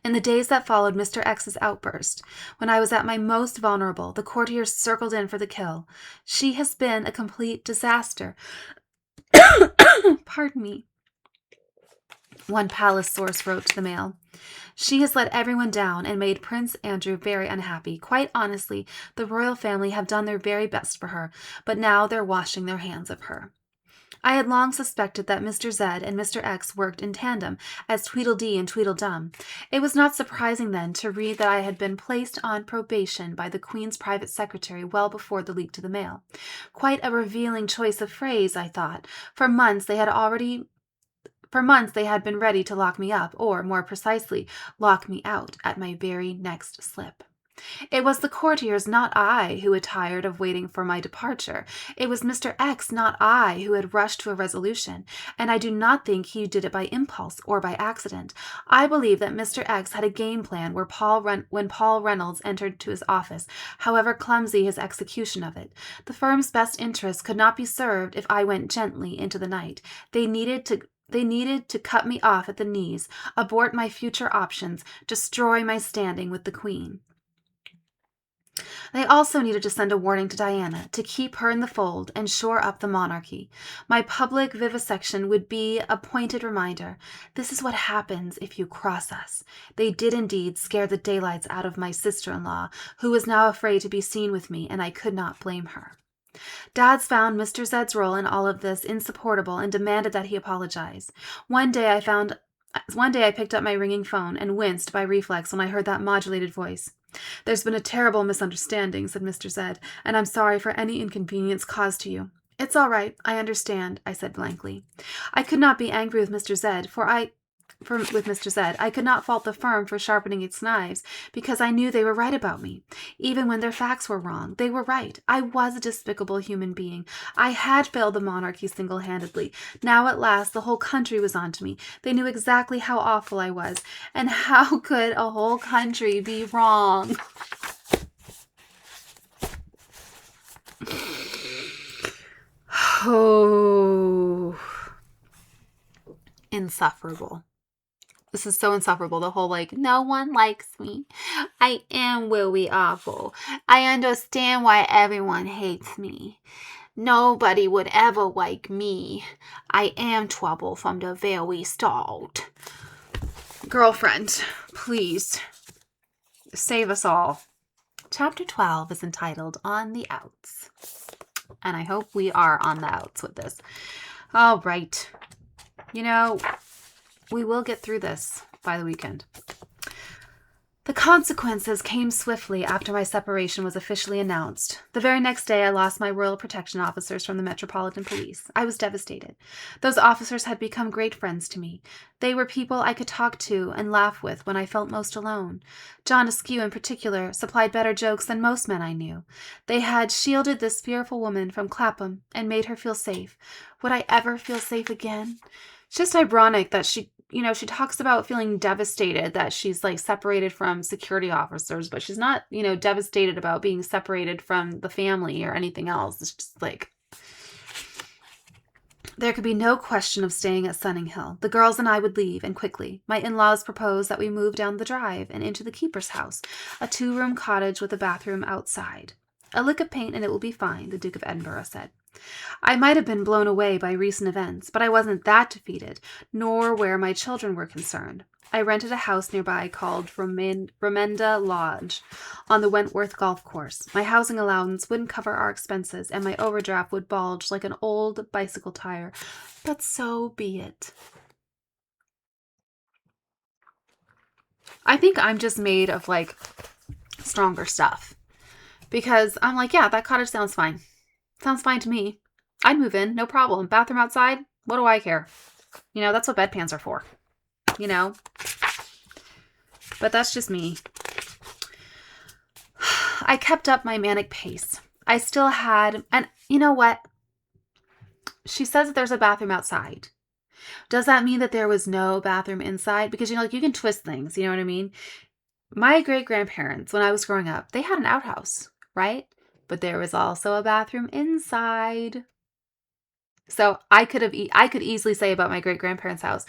In the days that followed Mr. X's outburst, when I was at my most vulnerable, the courtiers circled in for the kill. She has been a complete disaster. Pardon me. One palace source wrote to the Mail. She has let everyone down and made Prince Andrew very unhappy. Quite honestly, the royal family have done their very best for her, but now they're washing their hands of her. I had long suspected that Mr. Z and Mr. X worked in tandem, as Tweedledee and Tweedledum. It was not surprising, then, to read that I had been placed on probation by the Queen's private secretary well before the leak to the Mail. Quite a revealing choice of phrase, I thought. For months they had been ready to lock me up, or, more precisely, lock me out at my very next slip. It was the courtiers, not I, who had tired of waiting for my departure. It was Mr. X, not I, who had rushed to a resolution, and I do not think he did it by impulse or by accident. I believe that Mr. X had a game plan when Paul Reynolds entered to his office, however clumsy his execution of it. The firm's best interests could not be served if I went gently into the night. They needed to cut me off at the knees, abort my future options, destroy my standing with the Queen. They also needed to send a warning to Diana, to keep her in the fold and shore up the monarchy. My public vivisection would be a pointed reminder. This is what happens if you cross us. They did indeed scare the daylights out of my sister-in-law, who was now afraid to be seen with me, and I could not blame her. Dad's found Mr. Zed's role in all of this insupportable and demanded that he apologize. One day I picked up my ringing phone and winced by reflex when I heard that modulated voice. "There's been a terrible misunderstanding," said Mr. Zed, "and I'm sorry for any inconvenience caused to you." "It's all right. I understand," I said blankly. I could not be angry with Mr. Zed, I could not fault the firm for sharpening its knives, because I knew they were right about me. Even when their facts were wrong, they were right. I was a despicable human being. I had failed the monarchy single-handedly. Now at last the whole country was on to me. They knew exactly how awful I was. And how could a whole country be wrong? Oh, insufferable. This is so insufferable. The whole, no one likes me. I am really awful. I understand why everyone hates me. Nobody would ever like me. I am trouble from the very start. Girlfriend, please, save us all. Chapter 12 is entitled On the Outs. And I hope we are on the outs with this. All right. We will get through this by the weekend. The consequences came swiftly after my separation was officially announced. The very next day, I lost my royal protection officers from the Metropolitan Police. I was devastated. Those officers had become great friends to me. They were people I could talk to and laugh with when I felt most alone. John Askew, in particular, supplied better jokes than most men I knew. They had shielded this fearful woman from Clapham and made her feel safe. Would I ever feel safe again? It's just ironic that she talks about feeling devastated that she's separated from security officers, but she's not, devastated about being separated from the family or anything else. It's just there could be no question of staying at Sunninghill. The girls and I would leave, and quickly. My in-laws proposed that we move down the drive and into the keeper's house, a 2-room cottage with a bathroom outside. "A lick of paint and it will be fine," the Duke of Edinburgh said. I might have been blown away by recent events, but I wasn't that defeated, nor where my children were concerned. I rented a house nearby called Romenda Lodge on the Wentworth Golf Course. My housing allowance wouldn't cover our expenses, and my overdraft would bulge like an old bicycle tire. But so be it. I think I'm just made of like stronger stuff. Because I'm like, yeah, that cottage sounds fine. Sounds fine to me. I'd move in, no problem. Bathroom outside, what do I care? You know, that's what bedpans are for. You know? But that's just me. I kept up my manic pace. I still had, and you know what? She says that there's a bathroom outside. Does that mean that there was no bathroom inside? Because, you know, like you can twist things, you know what I mean? My great-grandparents, when I was growing up, they had an outhouse, right? But there was also a bathroom inside. So I could easily say about my great-grandparents' house,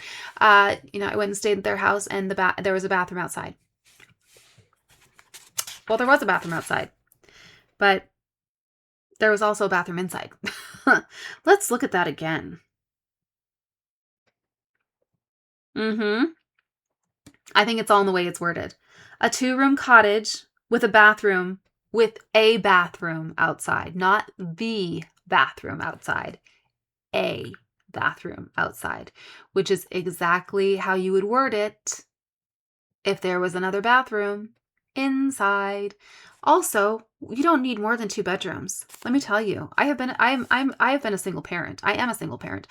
you know, I went and stayed at their house and there was a bathroom outside. Well, there was a bathroom outside, but there was also a bathroom inside. Let's look at that again. I think it's all in the way it's worded. A 2-room cottage with a bathroom outside, not the bathroom outside, a bathroom outside, which is exactly how you would word it if there was another bathroom inside. Also, you don't need more than 2 bedrooms. Let me tell you, I have been a single parent. I am a single parent.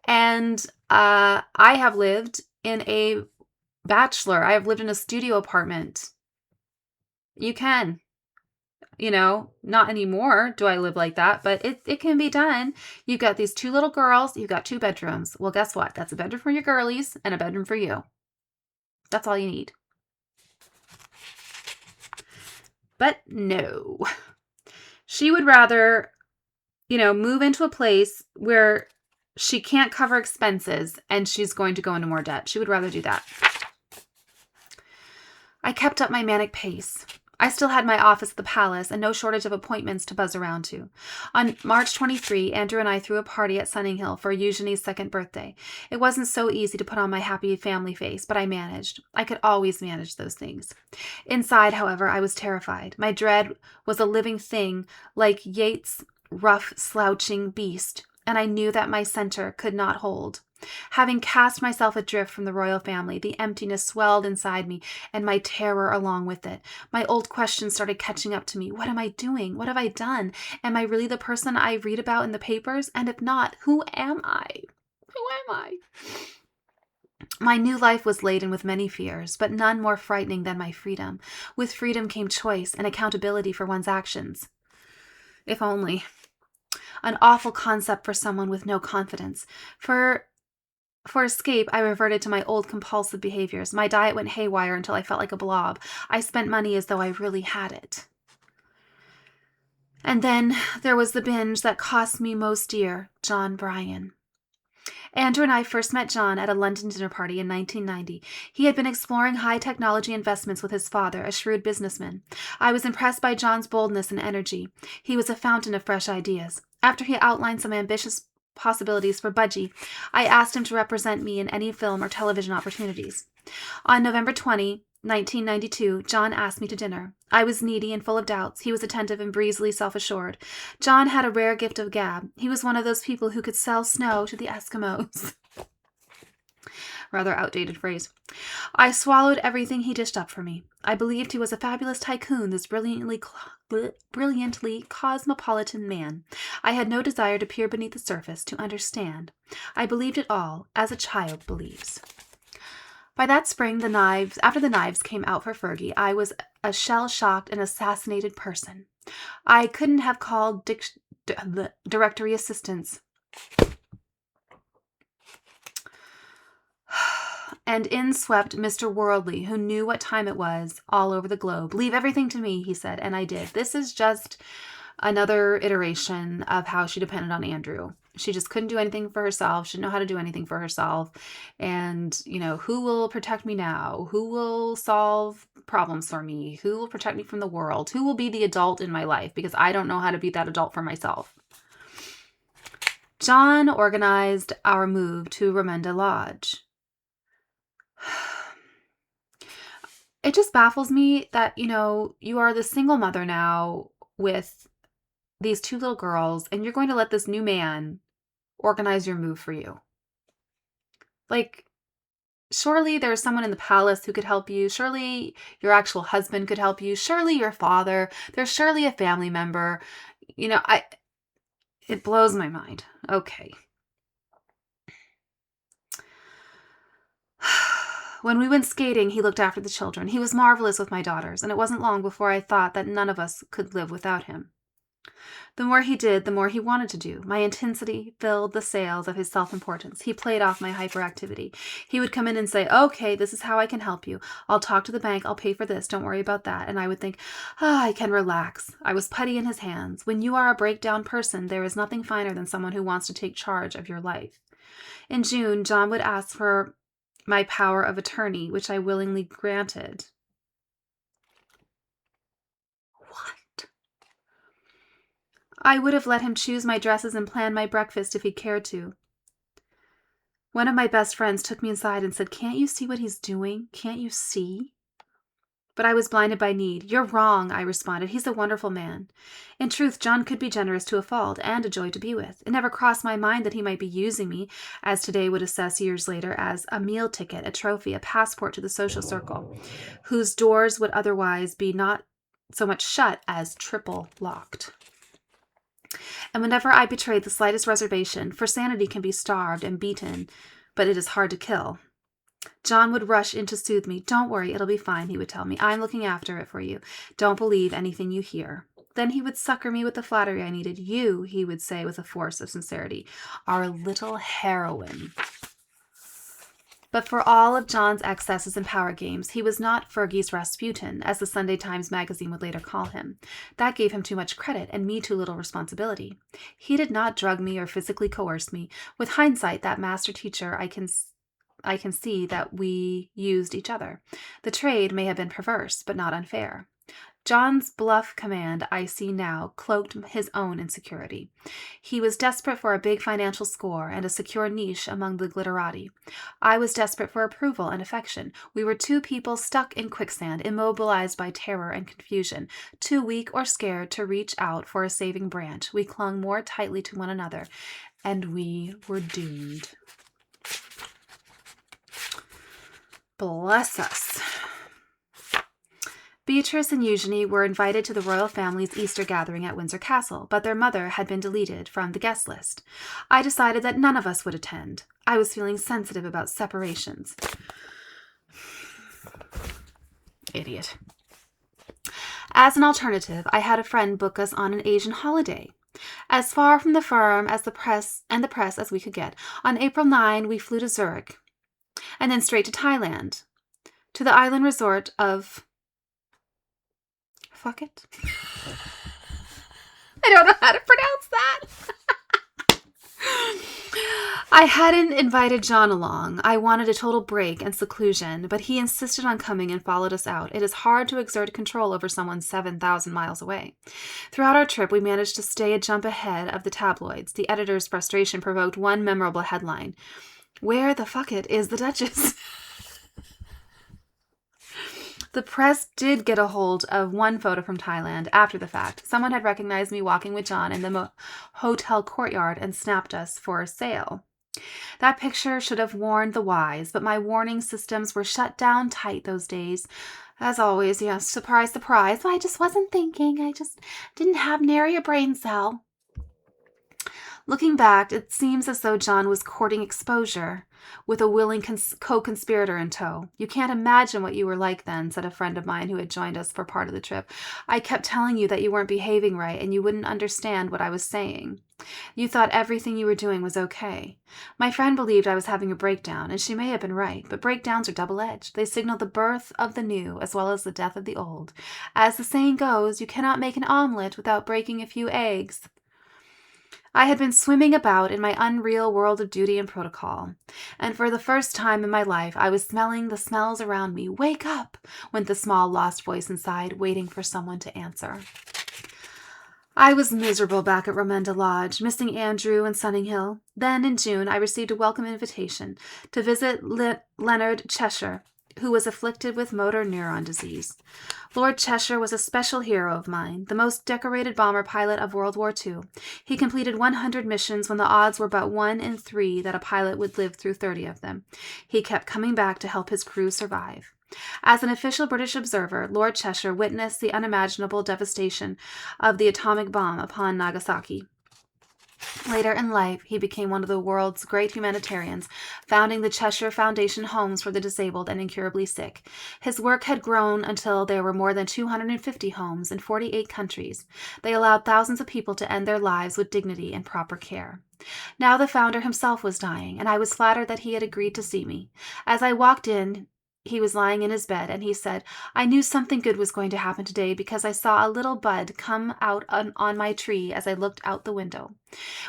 And I have lived in a bachelor. I have lived in a studio apartment. You can. You know, not anymore do I live like that, but it can be done. You've got these 2 little girls. You've got 2 bedrooms. Well, guess what? That's a bedroom for your girlies and a bedroom for you. That's all you need. But no. She would rather, you know, move into a place where she can't cover expenses and she's going to go into more debt. She would rather do that. I kept up my manic pace. I still had my office at the palace and no shortage of appointments to buzz around to. On March 23, Andrew and I threw a party at Sunninghill for Eugenie's 2nd birthday. It wasn't so easy to put on my happy family face, but I managed. I could always manage those things. Inside, however, I was terrified. My dread was a living thing like Yeats' rough, slouching beast, and I knew that my center could not hold. Having cast myself adrift from the royal family, the emptiness swelled inside me, and my terror along with it. My old questions started catching up to me. What am I doing? What have I done? Am I really the person I read about in the papers? And if not, who am I? Who am I? My new life was laden with many fears, but none more frightening than my freedom. With freedom came choice and accountability for one's actions. If only. An awful concept for someone with no confidence. For escape, I reverted to my old compulsive behaviors. My diet went haywire until I felt like a blob. I spent money as though I really had it. And then there was the binge that cost me most dear, John Bryan. Andrew and I first met John at a London dinner party in 1990. He had been exploring high-technology investments with his father, a shrewd businessman. I was impressed by John's boldness and energy. He was a fountain of fresh ideas. After he outlined some ambitious possibilities for Budgie, I asked him to represent me in any film or television opportunities. On November 20, 1992, John asked me to dinner. I was needy and full of doubts. He was attentive and breezily self-assured. John had a rare gift of gab. He was one of those people who could sell snow to the Eskimos. Rather outdated phrase. I swallowed everything he dished up for me. I believed he was a fabulous tycoon, this brilliantly cosmopolitan man. I had no desire to peer beneath the surface, to understand. I believed it all, as a child believes. By that spring, after the knives came out for Fergie, I was a shell-shocked and assassinated person. I couldn't have called directory assistance. And in swept Mr. Worldly, who knew what time it was all over the globe. Leave everything to me, he said, and I did. This is just another iteration of how she depended on Andrew. She just couldn't do anything for herself. She didn't know how to do anything for herself. And, you know, who will protect me now? Who will solve problems for me? Who will protect me from the world? Who will be the adult in my life? Because I don't know how to be that adult for myself. John organized our move to Ramenda Lodge. It just baffles me that, you are the single mother now with these 2 little girls, and you're going to let this new man organize your move for you. Like, surely there's someone in the palace who could help you. Surely your actual husband could help you. Surely your father. There's surely a family member. It blows my mind. Okay. When we went skating, he looked after the children. He was marvelous with my daughters, and it wasn't long before I thought that none of us could live without him. The more he did, the more he wanted to do. My intensity filled the sails of his self-importance. He played off my hyperactivity. He would come in and say, "Okay, this is how I can help you. I'll talk to the bank. I'll pay for this. Don't worry about that." And I would think, I can relax. I was putty in his hands. When you are a breakdown person, there is nothing finer than someone who wants to take charge of your life. In June, John would ask for my power of attorney, which I willingly granted. What? I would have let him choose my dresses and plan my breakfast if he cared to. One of my best friends took me inside and said, "Can't you see what he's doing? Can't you see?" But I was blinded by need. "You're wrong," I responded. "He's a wonderful man." In truth, John could be generous to a fault and a joy to be with. It never crossed my mind that he might be using me, as today would assess years later, as a meal ticket, a trophy, a passport to the social circle, whose doors would otherwise be not so much shut as triple locked. And whenever I betrayed the slightest reservation, for sanity can be starved and beaten, but it is hard to kill, John would rush in to soothe me. "Don't worry, it'll be fine," he would tell me. "I'm looking after it for you. Don't believe anything you hear." Then he would succor me with the flattery I needed. "You," he would say with a force of sincerity, "are a little heroine." But for all of John's excesses and power games, he was not Fergie's Rasputin, as the Sunday Times magazine would later call him. That gave him too much credit and me too little responsibility. He did not drug me or physically coerce me. With hindsight, that master teacher, I can see that we used each other. The trade may have been perverse, but not unfair. John's bluff command, I see now, cloaked his own insecurity. He was desperate for a big financial score and a secure niche among the glitterati. I was desperate for approval and affection. We were 2 people stuck in quicksand, immobilized by terror and confusion, too weak or scared to reach out for a saving branch. We clung more tightly to one another, and we were doomed. Bless us. Beatrice and Eugenie were invited to the royal family's Easter gathering at Windsor Castle, but their mother had been deleted from the guest list. I decided that none of us would attend. I was feeling sensitive about separations. Idiot. As an alternative, I had a friend book us on an Asian holiday. As far from the firm as the press as we could get. On April 9, we flew to Zurich, and then straight to Thailand, to the island resort of... Fuck it. I don't know how to pronounce that. I hadn't invited John along. I wanted a total break and seclusion, but he insisted on coming and followed us out. It is hard to exert control over someone 7,000 miles away. Throughout our trip, we managed to stay a jump ahead of the tabloids. The editor's frustration provoked one memorable headline: "Where the fuck it is the Duchess?" The press did get a hold of one photo from Thailand after the fact. Someone had recognized me walking with John in the hotel courtyard and snapped us for sale. That picture should have warned the wise, but my warning systems were shut down tight those days. As always, yes, surprise, surprise. I just wasn't thinking. I just didn't have nary a brain cell. Looking back, it seems as though John was courting exposure with a willing co-conspirator in tow. "You can't imagine what you were like then," said a friend of mine who had joined us for part of the trip. "I kept telling you that you weren't behaving right and you wouldn't understand what I was saying. You thought everything you were doing was okay." My friend believed I was having a breakdown, and she may have been right, but breakdowns are double-edged. They signal the birth of the new as well as the death of the old. As the saying goes, you cannot make an omelet without breaking a few eggs. I had been swimming about in my unreal world of duty and protocol, and for the first time in my life I was smelling the smells around me. "Wake up," went the small lost voice inside, waiting for someone to answer. I was miserable back at Romenda Lodge, missing Andrew and Sunninghill. Then, in June, I received a welcome invitation to visit Leonard Cheshire, who was afflicted with motor neuron disease. Lord Cheshire was a special hero of mine, the most decorated bomber pilot of World War II. He completed 100 missions when the odds were but 1 in 3 that a pilot would live through 30 of them. He kept coming back to help his crew survive. As an official British observer, Lord Cheshire witnessed the unimaginable devastation of the atomic bomb upon Nagasaki. Later in life, he became one of the world's great humanitarians, founding the Cheshire Foundation Homes for the Disabled and Incurably Sick. His work had grown until there were more than 250 homes in 48 countries. They allowed thousands of people to end their lives with dignity and proper care. Now the founder himself was dying, and I was flattered that he had agreed to see me. As I walked in, he was lying in his bed, and he said, "I knew something good was going to happen today because I saw a little bud come out on my tree as I looked out the window."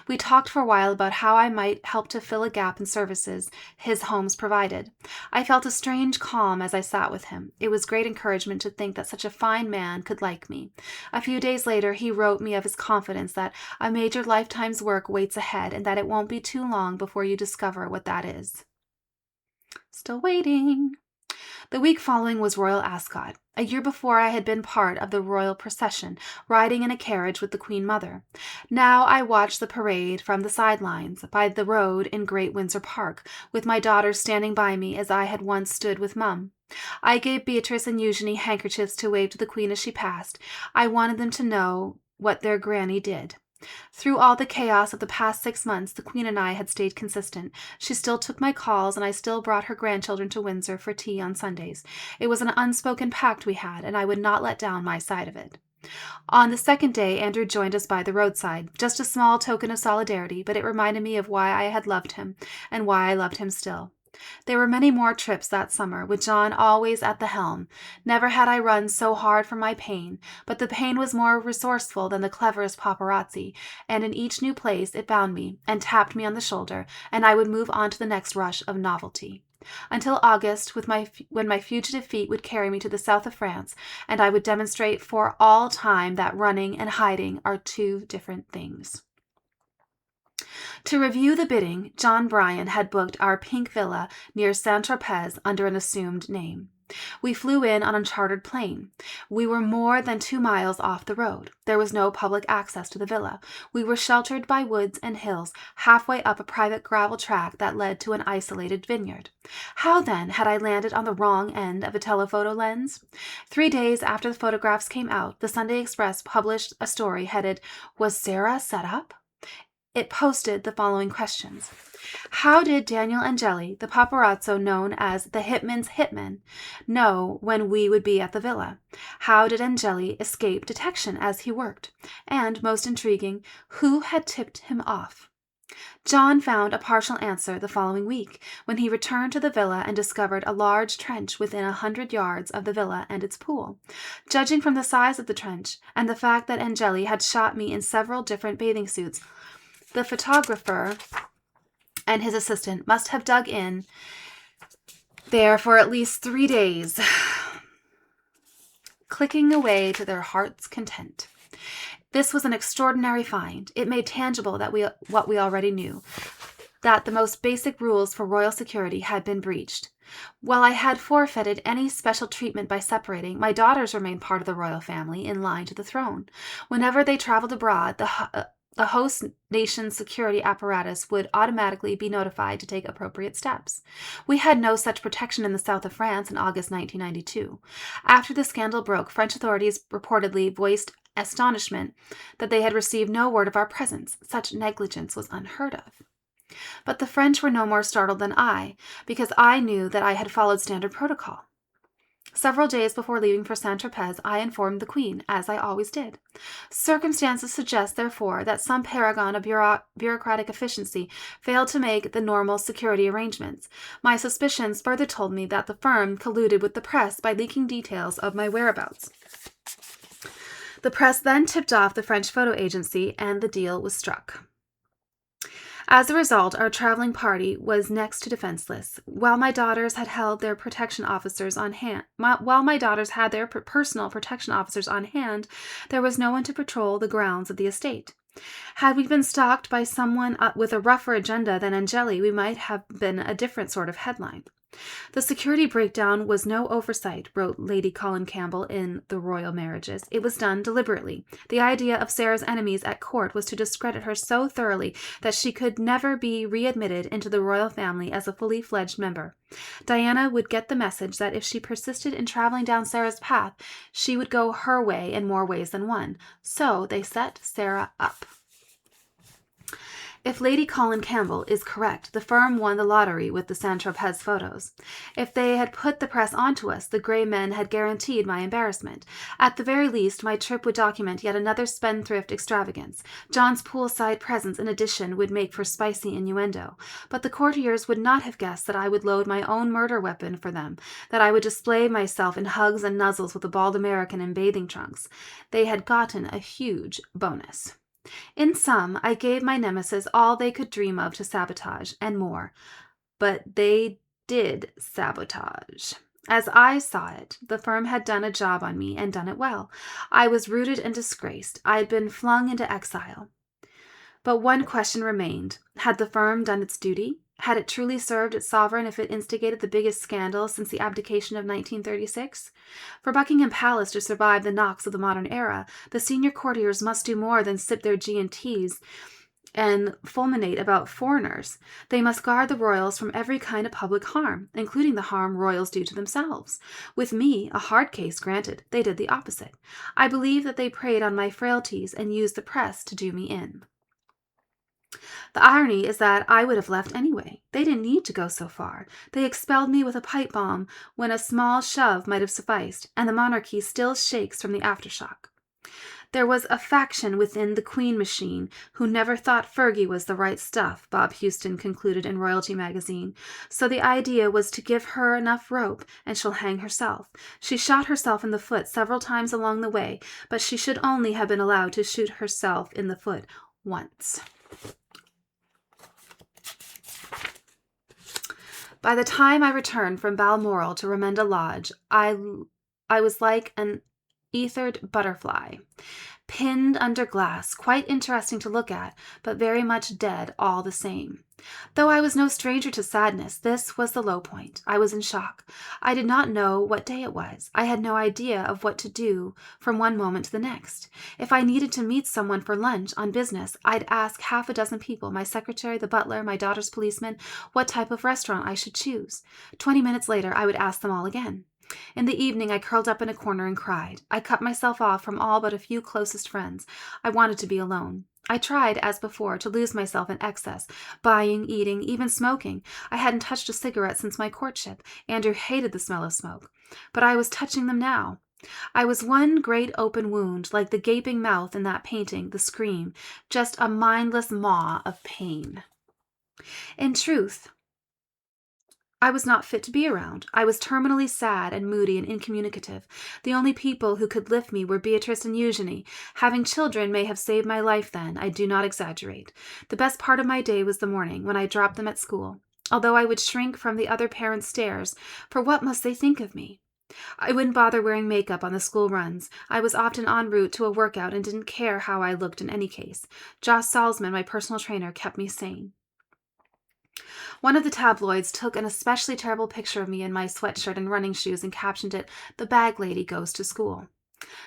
We talked for a while about how I might help to fill a gap in services his homes provided. I felt a strange calm as I sat with him. It was great encouragement to think that such a fine man could like me. A few days later, he wrote me of his confidence that a major lifetime's work waits ahead and that it won't be too long before you discover what that is. Still waiting. The week following was Royal Ascot. A year before, I had been part of the royal procession, riding in a carriage with the Queen Mother. Now I watched the parade from the sidelines, by the road in Great Windsor Park, with my daughters standing by me as I had once stood with Mum. I gave Beatrice and Eugenie handkerchiefs to wave to the Queen as she passed. I wanted them to know what their granny did. Through all the chaos of the past 6 months, the Queen and I had stayed consistent. She still took my calls, and I still brought her grandchildren to Windsor for tea on Sundays. It was an unspoken pact we had, and I would not let down my side of it. On the second day, Andrew joined us by the roadside, just a small token of solidarity, but it reminded me of why I had loved him, and why I loved him still. There were many more trips that summer, with John always at the helm. Never had I run so hard from my pain, but the pain was more resourceful than the cleverest paparazzi, and in each new place it bound me and tapped me on the shoulder, and I would move on to the next rush of novelty. Until August, when my fugitive feet would carry me to the south of France, and I would demonstrate for all time that running and hiding are two different things. To review the bidding, John Bryan had booked our pink villa near Saint-Tropez under an assumed name. We flew in on a chartered plane. We were more than 2 miles off the road. There was no public access to the villa. We were sheltered by woods and hills, halfway up a private gravel track that led to an isolated vineyard. How, then, had I landed on the wrong end of a telephoto lens? 3 days after the photographs came out, the Sunday Express published a story headed, "Was Sarah set up?" It posted the following questions. How did Daniel Angeli, the paparazzo known as the Hitman's Hitman, know when we would be at the villa? How did Angeli escape detection as he worked? And, most intriguing, who had tipped him off? John found a partial answer the following week, when he returned to the villa and discovered a large trench within 100 yards of the villa and its pool. Judging from the size of the trench, and the fact that Angeli had shot me in several different bathing suits, the photographer and his assistant must have dug in there for at least 3 days, clicking away to their heart's content. This was an extraordinary find. It made tangible that what we already knew, that the most basic rules for royal security had been breached. While I had forfeited any special treatment by separating, my daughters remained part of the royal family in line to the throne. Whenever they traveled abroad, the host nation's security apparatus would automatically be notified to take appropriate steps. We had no such protection in the south of France in August 1992. After the scandal broke, French authorities reportedly voiced astonishment that they had received no word of our presence. Such negligence was unheard of. But the French were no more startled than I, because I knew that I had followed standard protocol. Several days before leaving for Saint-Tropez, I informed the Queen, as I always did. Circumstances suggest, therefore, that some paragon of bureaucratic efficiency failed to make the normal security arrangements. My suspicions further told me that the firm colluded with the press by leaking details of my whereabouts. The press then tipped off the French photo agency, and the deal was struck. As a result, our traveling party was next to defenseless. While my daughters had their personal protection officers on hand, there was no one to patrol the grounds of the estate. Had we been stalked by someone with a rougher agenda than Angeli, we might have been a different sort of headline. The security breakdown was no oversight, wrote Lady Colin Campbell in The Royal Marriages. It was done deliberately. The idea of Sarah's enemies at court was to discredit her so thoroughly that she could never be readmitted into the royal family as a fully fledged member. Diana would get the message that if she persisted in traveling down Sarah's path, she would go her way in more ways than one. So they set Sarah up. If Lady Colin Campbell is correct, the firm won the lottery with the Saint-Tropez photos. If they had put the press onto us, the Grey men had guaranteed my embarrassment. At the very least, my trip would document yet another spendthrift extravagance. John's poolside presence, in addition, would make for spicy innuendo. But the courtiers would not have guessed that I would load my own murder weapon for them, that I would display myself in hugs and nuzzles with a bald American in bathing trunks. They had gotten a huge bonus. In sum, I gave my nemesis all they could dream of to sabotage, and more. But they did sabotage. As I saw it, the firm had done a job on me, and done it well. I was rooted and disgraced. I had been flung into exile. But one question remained. Had the firm done its duty? Had it truly served its sovereign if it instigated the biggest scandal since the abdication of 1936? For Buckingham Palace to survive the knocks of the modern era, the senior courtiers must do more than sip their G&Ts and fulminate about foreigners. They must guard the royals from every kind of public harm, including the harm royals do to themselves. With me, a hard case granted, they did the opposite. I believe that they preyed on my frailties and used the press to do me in. The irony is that I would have left anyway. They didn't need to go so far. They expelled me with a pipe bomb when a small shove might have sufficed, and the monarchy still shakes from the aftershock. There was a faction within the Queen machine who never thought Fergie was the right stuff, Bob Houston concluded in Royalty magazine. So the idea was to give her enough rope and she'll hang herself. She shot herself in the foot several times along the way, but she should only have been allowed to shoot herself in the foot once. By the time I returned from Balmoral to Remenda Lodge, I was like an ethered butterfly, pinned under glass, quite interesting to look at, but very much dead all the same. Though I was no stranger to sadness, this was the low point. I was in shock. I did not know what day it was. I had no idea of what to do from one moment to the next. If I needed to meet someone for lunch on business, I'd ask half a dozen people, my secretary, the butler, my daughter's policeman, what type of restaurant I should choose. 20 minutes later, I would ask them all again. In the evening, I curled up in a corner and cried. I cut myself off from all but a few closest friends. I wanted to be alone. I tried, as before, to lose myself in excess, buying, eating, even smoking. I hadn't touched a cigarette since my courtship. Andrew hated the smell of smoke. But I was touching them now. I was one great open wound, like the gaping mouth in that painting, The Scream, just a mindless maw of pain. In truth, I was not fit to be around. I was terminally sad and moody and incommunicative. The only people who could lift me were Beatrice and Eugenie. Having children may have saved my life then. I do not exaggerate. The best part of my day was the morning, when I dropped them at school. Although I would shrink from the other parents' stares, for what must they think of me? I wouldn't bother wearing makeup on the school runs. I was often en route to a workout and didn't care how I looked in any case. Joss Salzman, my personal trainer, kept me sane. One of the tabloids took an especially terrible picture of me in my sweatshirt and running shoes and captioned it, "The Bag Lady Goes to School."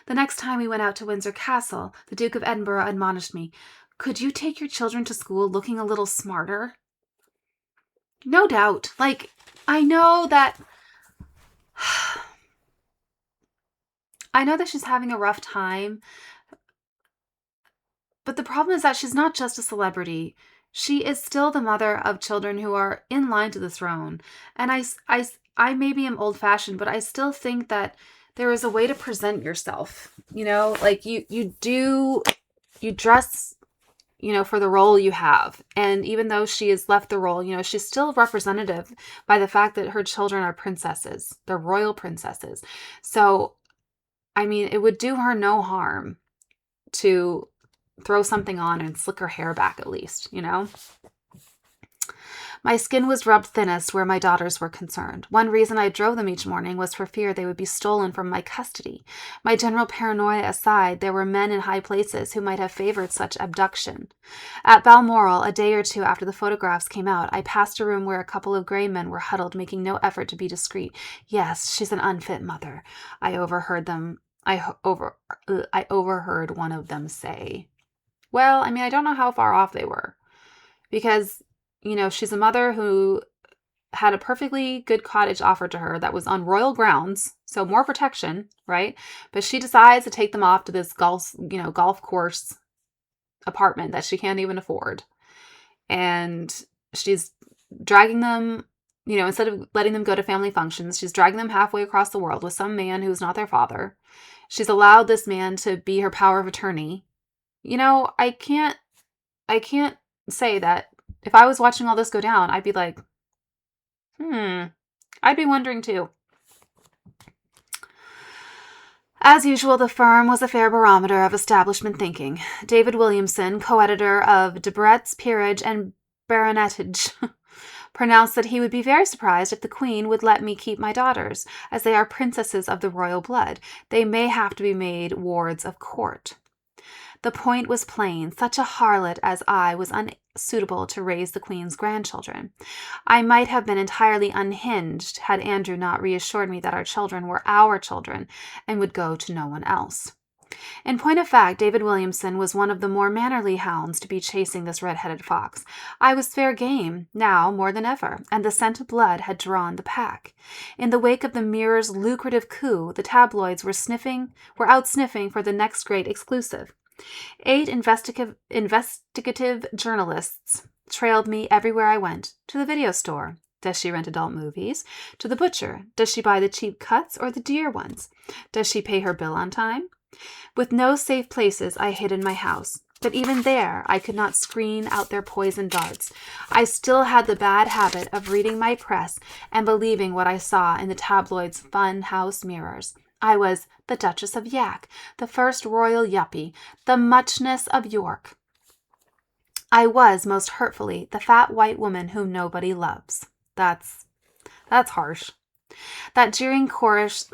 The next time we went out to Windsor Castle, the Duke of Edinburgh admonished me, "Could you take your children to school looking a little smarter?" No doubt. I know that she's having a rough time, but the problem is that she's not just a celebrity. She is still the mother of children who are in line to the throne. And I maybe am old-fashioned, but I still think that there is a way to present yourself. You dress, for the role you have. And even though she has left the role, she's still representative by the fact that her children are princesses. They're royal princesses. So, it would do her no harm to throw something on and slick her hair back at least, My skin was rubbed thinnest where my daughters were concerned. One reason I drove them each morning was for fear they would be stolen from my custody. My general paranoia aside, there were men in high places who might have favored such abduction. At Balmoral, a day or two after the photographs came out, I passed a room where a couple of gray men were huddled, making no effort to be discreet. Yes, she's an unfit mother. I overheard one of them say. Well, I mean, I don't know how far off they were. Because, she's a mother who had a perfectly good cottage offered to her that was on royal grounds, so more protection, right? But she decides to take them off to this golf course apartment that she can't even afford. And she's dragging them, instead of letting them go to family functions, she's dragging them halfway across the world with some man who's not their father. She's allowed this man to be her power of attorney. I can't say that if I was watching all this go down, I'd be like, I'd be wondering too. As usual, the firm was a fair barometer of establishment thinking. David Williamson, co-editor of Debrett's Peerage and Baronetage, pronounced that he would be very surprised if the Queen would let me keep my daughters, as they are princesses of the royal blood. They may have to be made wards of court. The point was plain. Such a harlot as I was unsuitable to raise the Queen's grandchildren. I might have been entirely unhinged had Andrew not reassured me that our children were our children and would go to no one else. In point of fact, David Williamson was one of the more mannerly hounds to be chasing this red-headed fox. I was fair game, now more than ever, and the scent of blood had drawn the pack. In the wake of the Mirror's lucrative coup, the tabloids were out sniffing for the next great exclusive. 8 investigative journalists trailed me everywhere I went. To the video store. Does she rent adult movies? To the butcher. Does she buy the cheap cuts or the dear ones? Does she pay her bill on time? With no safe places, I hid in my house. But even there, I could not screen out their poison darts. I still had the bad habit of reading my press and believing what I saw in the tabloids' fun house mirrors. I was the Duchess of Yak, the first royal yuppie, the Muchness of York. I was, most hurtfully, the fat white woman whom nobody loves. That's harsh. That jeering chorus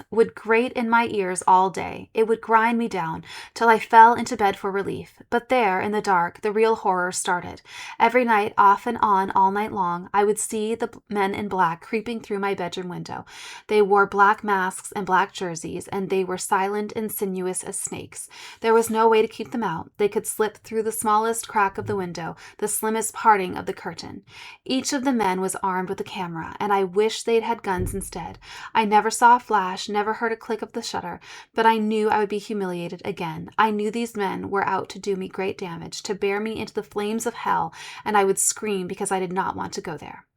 would grate in my ears all day. It would grind me down till I fell into bed for relief. But there, in the dark, the real horror started. Every night, off and on, all night long, I would see the men in black creeping through my bedroom window. They wore black masks and black jerseys, and they were silent and sinuous as snakes. There was no way to keep them out. They could slip through the smallest crack of the window, the slimmest parting of the curtain. Each of the men was armed with a camera, and I wished they'd had guns instead. I never saw a flash, never heard a click of the shutter, but I knew I would be humiliated again. I knew these men were out to do me great damage, to bear me into the flames of hell, and I would scream because I did not want to go there.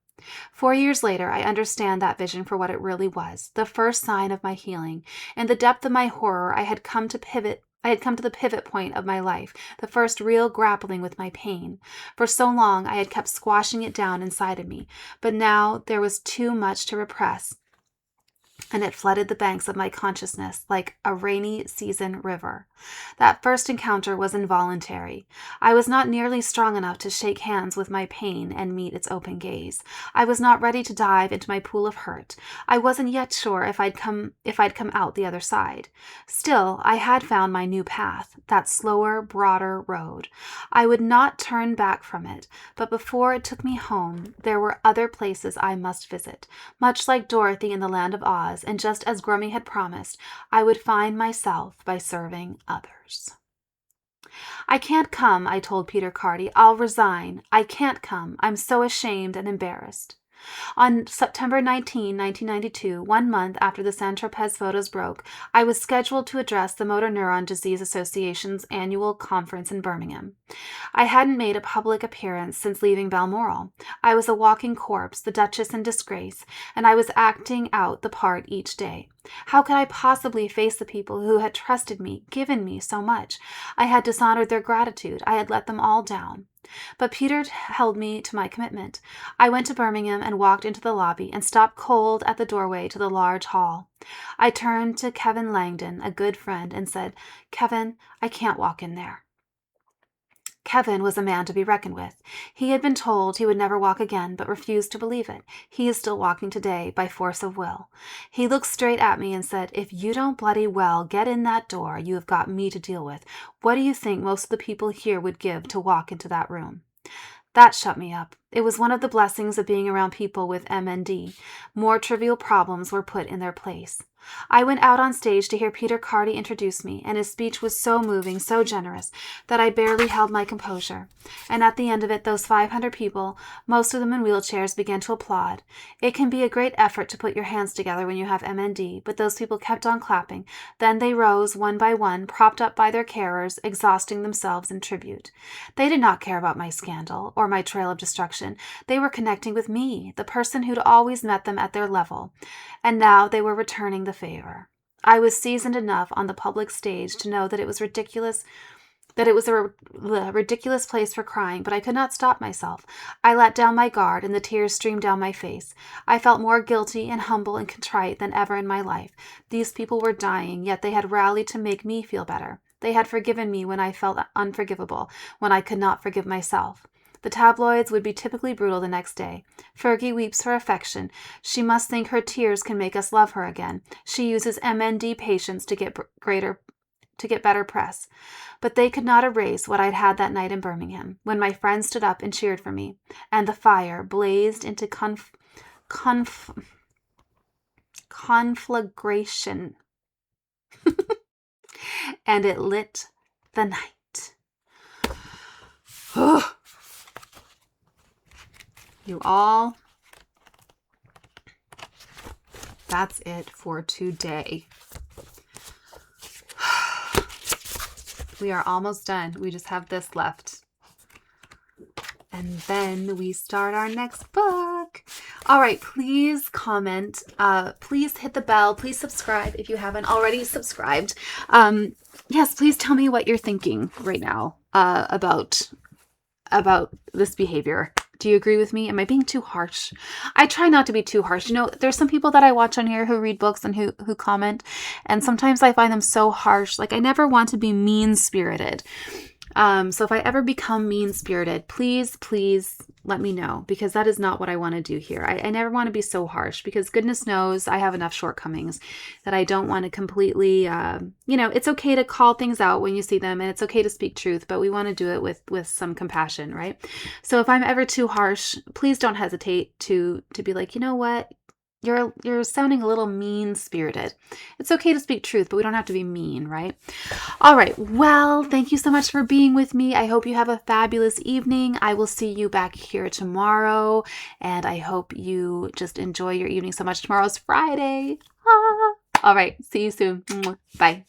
4 years later, I understand that vision for what it really was, the first sign of my healing. In the depth of my horror, I had come to the pivot point of my life, the first real grappling with my pain. For so long, I had kept squashing it down inside of me, but now there was too much to repress, and it flooded the banks of my consciousness like a rainy season river. That first encounter was involuntary. I was not nearly strong enough to shake hands with my pain and meet its open gaze. I was not ready to dive into my pool of hurt. I wasn't yet sure if I'd come out the other side. Still, I had found my new path, that slower, broader road. I would not turn back from it, but before it took me home, there were other places I must visit. Much like Dorothy in the Land of Oz, and just as Grummy had promised, I would find myself by serving others. I can't come, I told Peter Carty. I'll resign. I can't come. I'm so ashamed and embarrassed. On September 19, 1992, 1 month after the Saint-Tropez photos broke, I was scheduled to address the Motor Neuron Disease Association's annual conference in Birmingham. I hadn't made a public appearance since leaving Balmoral. I was a walking corpse, the Duchess in disgrace, and I was acting out the part each day. How could I possibly face the people who had trusted me, given me so much? I had dishonored their gratitude. I had let them all down. But Peter held me to my commitment. I went to Birmingham and walked into the lobby and stopped cold at the doorway to the large hall. I turned to Kevin Langdon, a good friend, and said, "Kevin, I can't walk in there." Kevin was a man to be reckoned with. He had been told he would never walk again, but refused to believe it. He is still walking today by force of will. He looked straight at me and said, "If you don't bloody well get in that door, you have got me to deal with. What do you think most of the people here would give to walk into that room?" That shut me up. It was one of the blessings of being around people with MND. More trivial problems were put in their place. I went out on stage to hear Peter Carty introduce me, and his speech was so moving, so generous, that I barely held my composure. And at the end of it, those 500 people, most of them in wheelchairs, began to applaud. It can be a great effort to put your hands together when you have MND, but those people kept on clapping. Then they rose, one by one, propped up by their carers, exhausting themselves in tribute. They did not care about my scandal or my trail of destruction. They were connecting with me, the person who'd always met them at their level. And now they were returning the favor. I was seasoned enough on the public stage to know that it was ridiculous, that it was a ridiculous place for crying, but I could not stop myself. I let down my guard, and the tears streamed down my face. I felt more guilty and humble and contrite than ever in my life. These people were dying, yet they had rallied to make me feel better. They had forgiven me when I felt unforgivable, when I could not forgive myself. The tabloids would be typically brutal the next day. Fergie weeps for affection. She must think her tears can make us love her again. She uses MND patients to get better press. But they could not erase what I'd had that night in Birmingham, when my friends stood up and cheered for me, and the fire blazed into conflagration. And it lit the night. You all, that's it for today. We are almost done. We just have this left. And then we start our next book. All right, please comment. Please hit the bell. Please subscribe if you haven't already subscribed. Yes, please tell me what you're thinking right now about this behavior. Do you agree with me? Am I being too harsh? I try not to be too harsh. You know, there's some people that I watch on here who read books and who comment, and sometimes I find them so harsh. Like, I never want to be mean-spirited. So if I ever become mean-spirited, please let me know, because that is not what I want to do here. I never want to be so harsh, because goodness knows I have enough shortcomings that I don't want to completely, it's okay to call things out when you see them, and it's okay to speak truth, but we want to do it with some compassion, right? So if I'm ever too harsh, please don't hesitate to be like, you know what? You're sounding a little mean-spirited. It's okay to speak truth, but we don't have to be mean, right? All right. Well, thank you so much for being with me. I hope you have a fabulous evening. I will see you back here tomorrow, and I hope you just enjoy your evening so much. Tomorrow's Friday. All right. See you soon. Bye.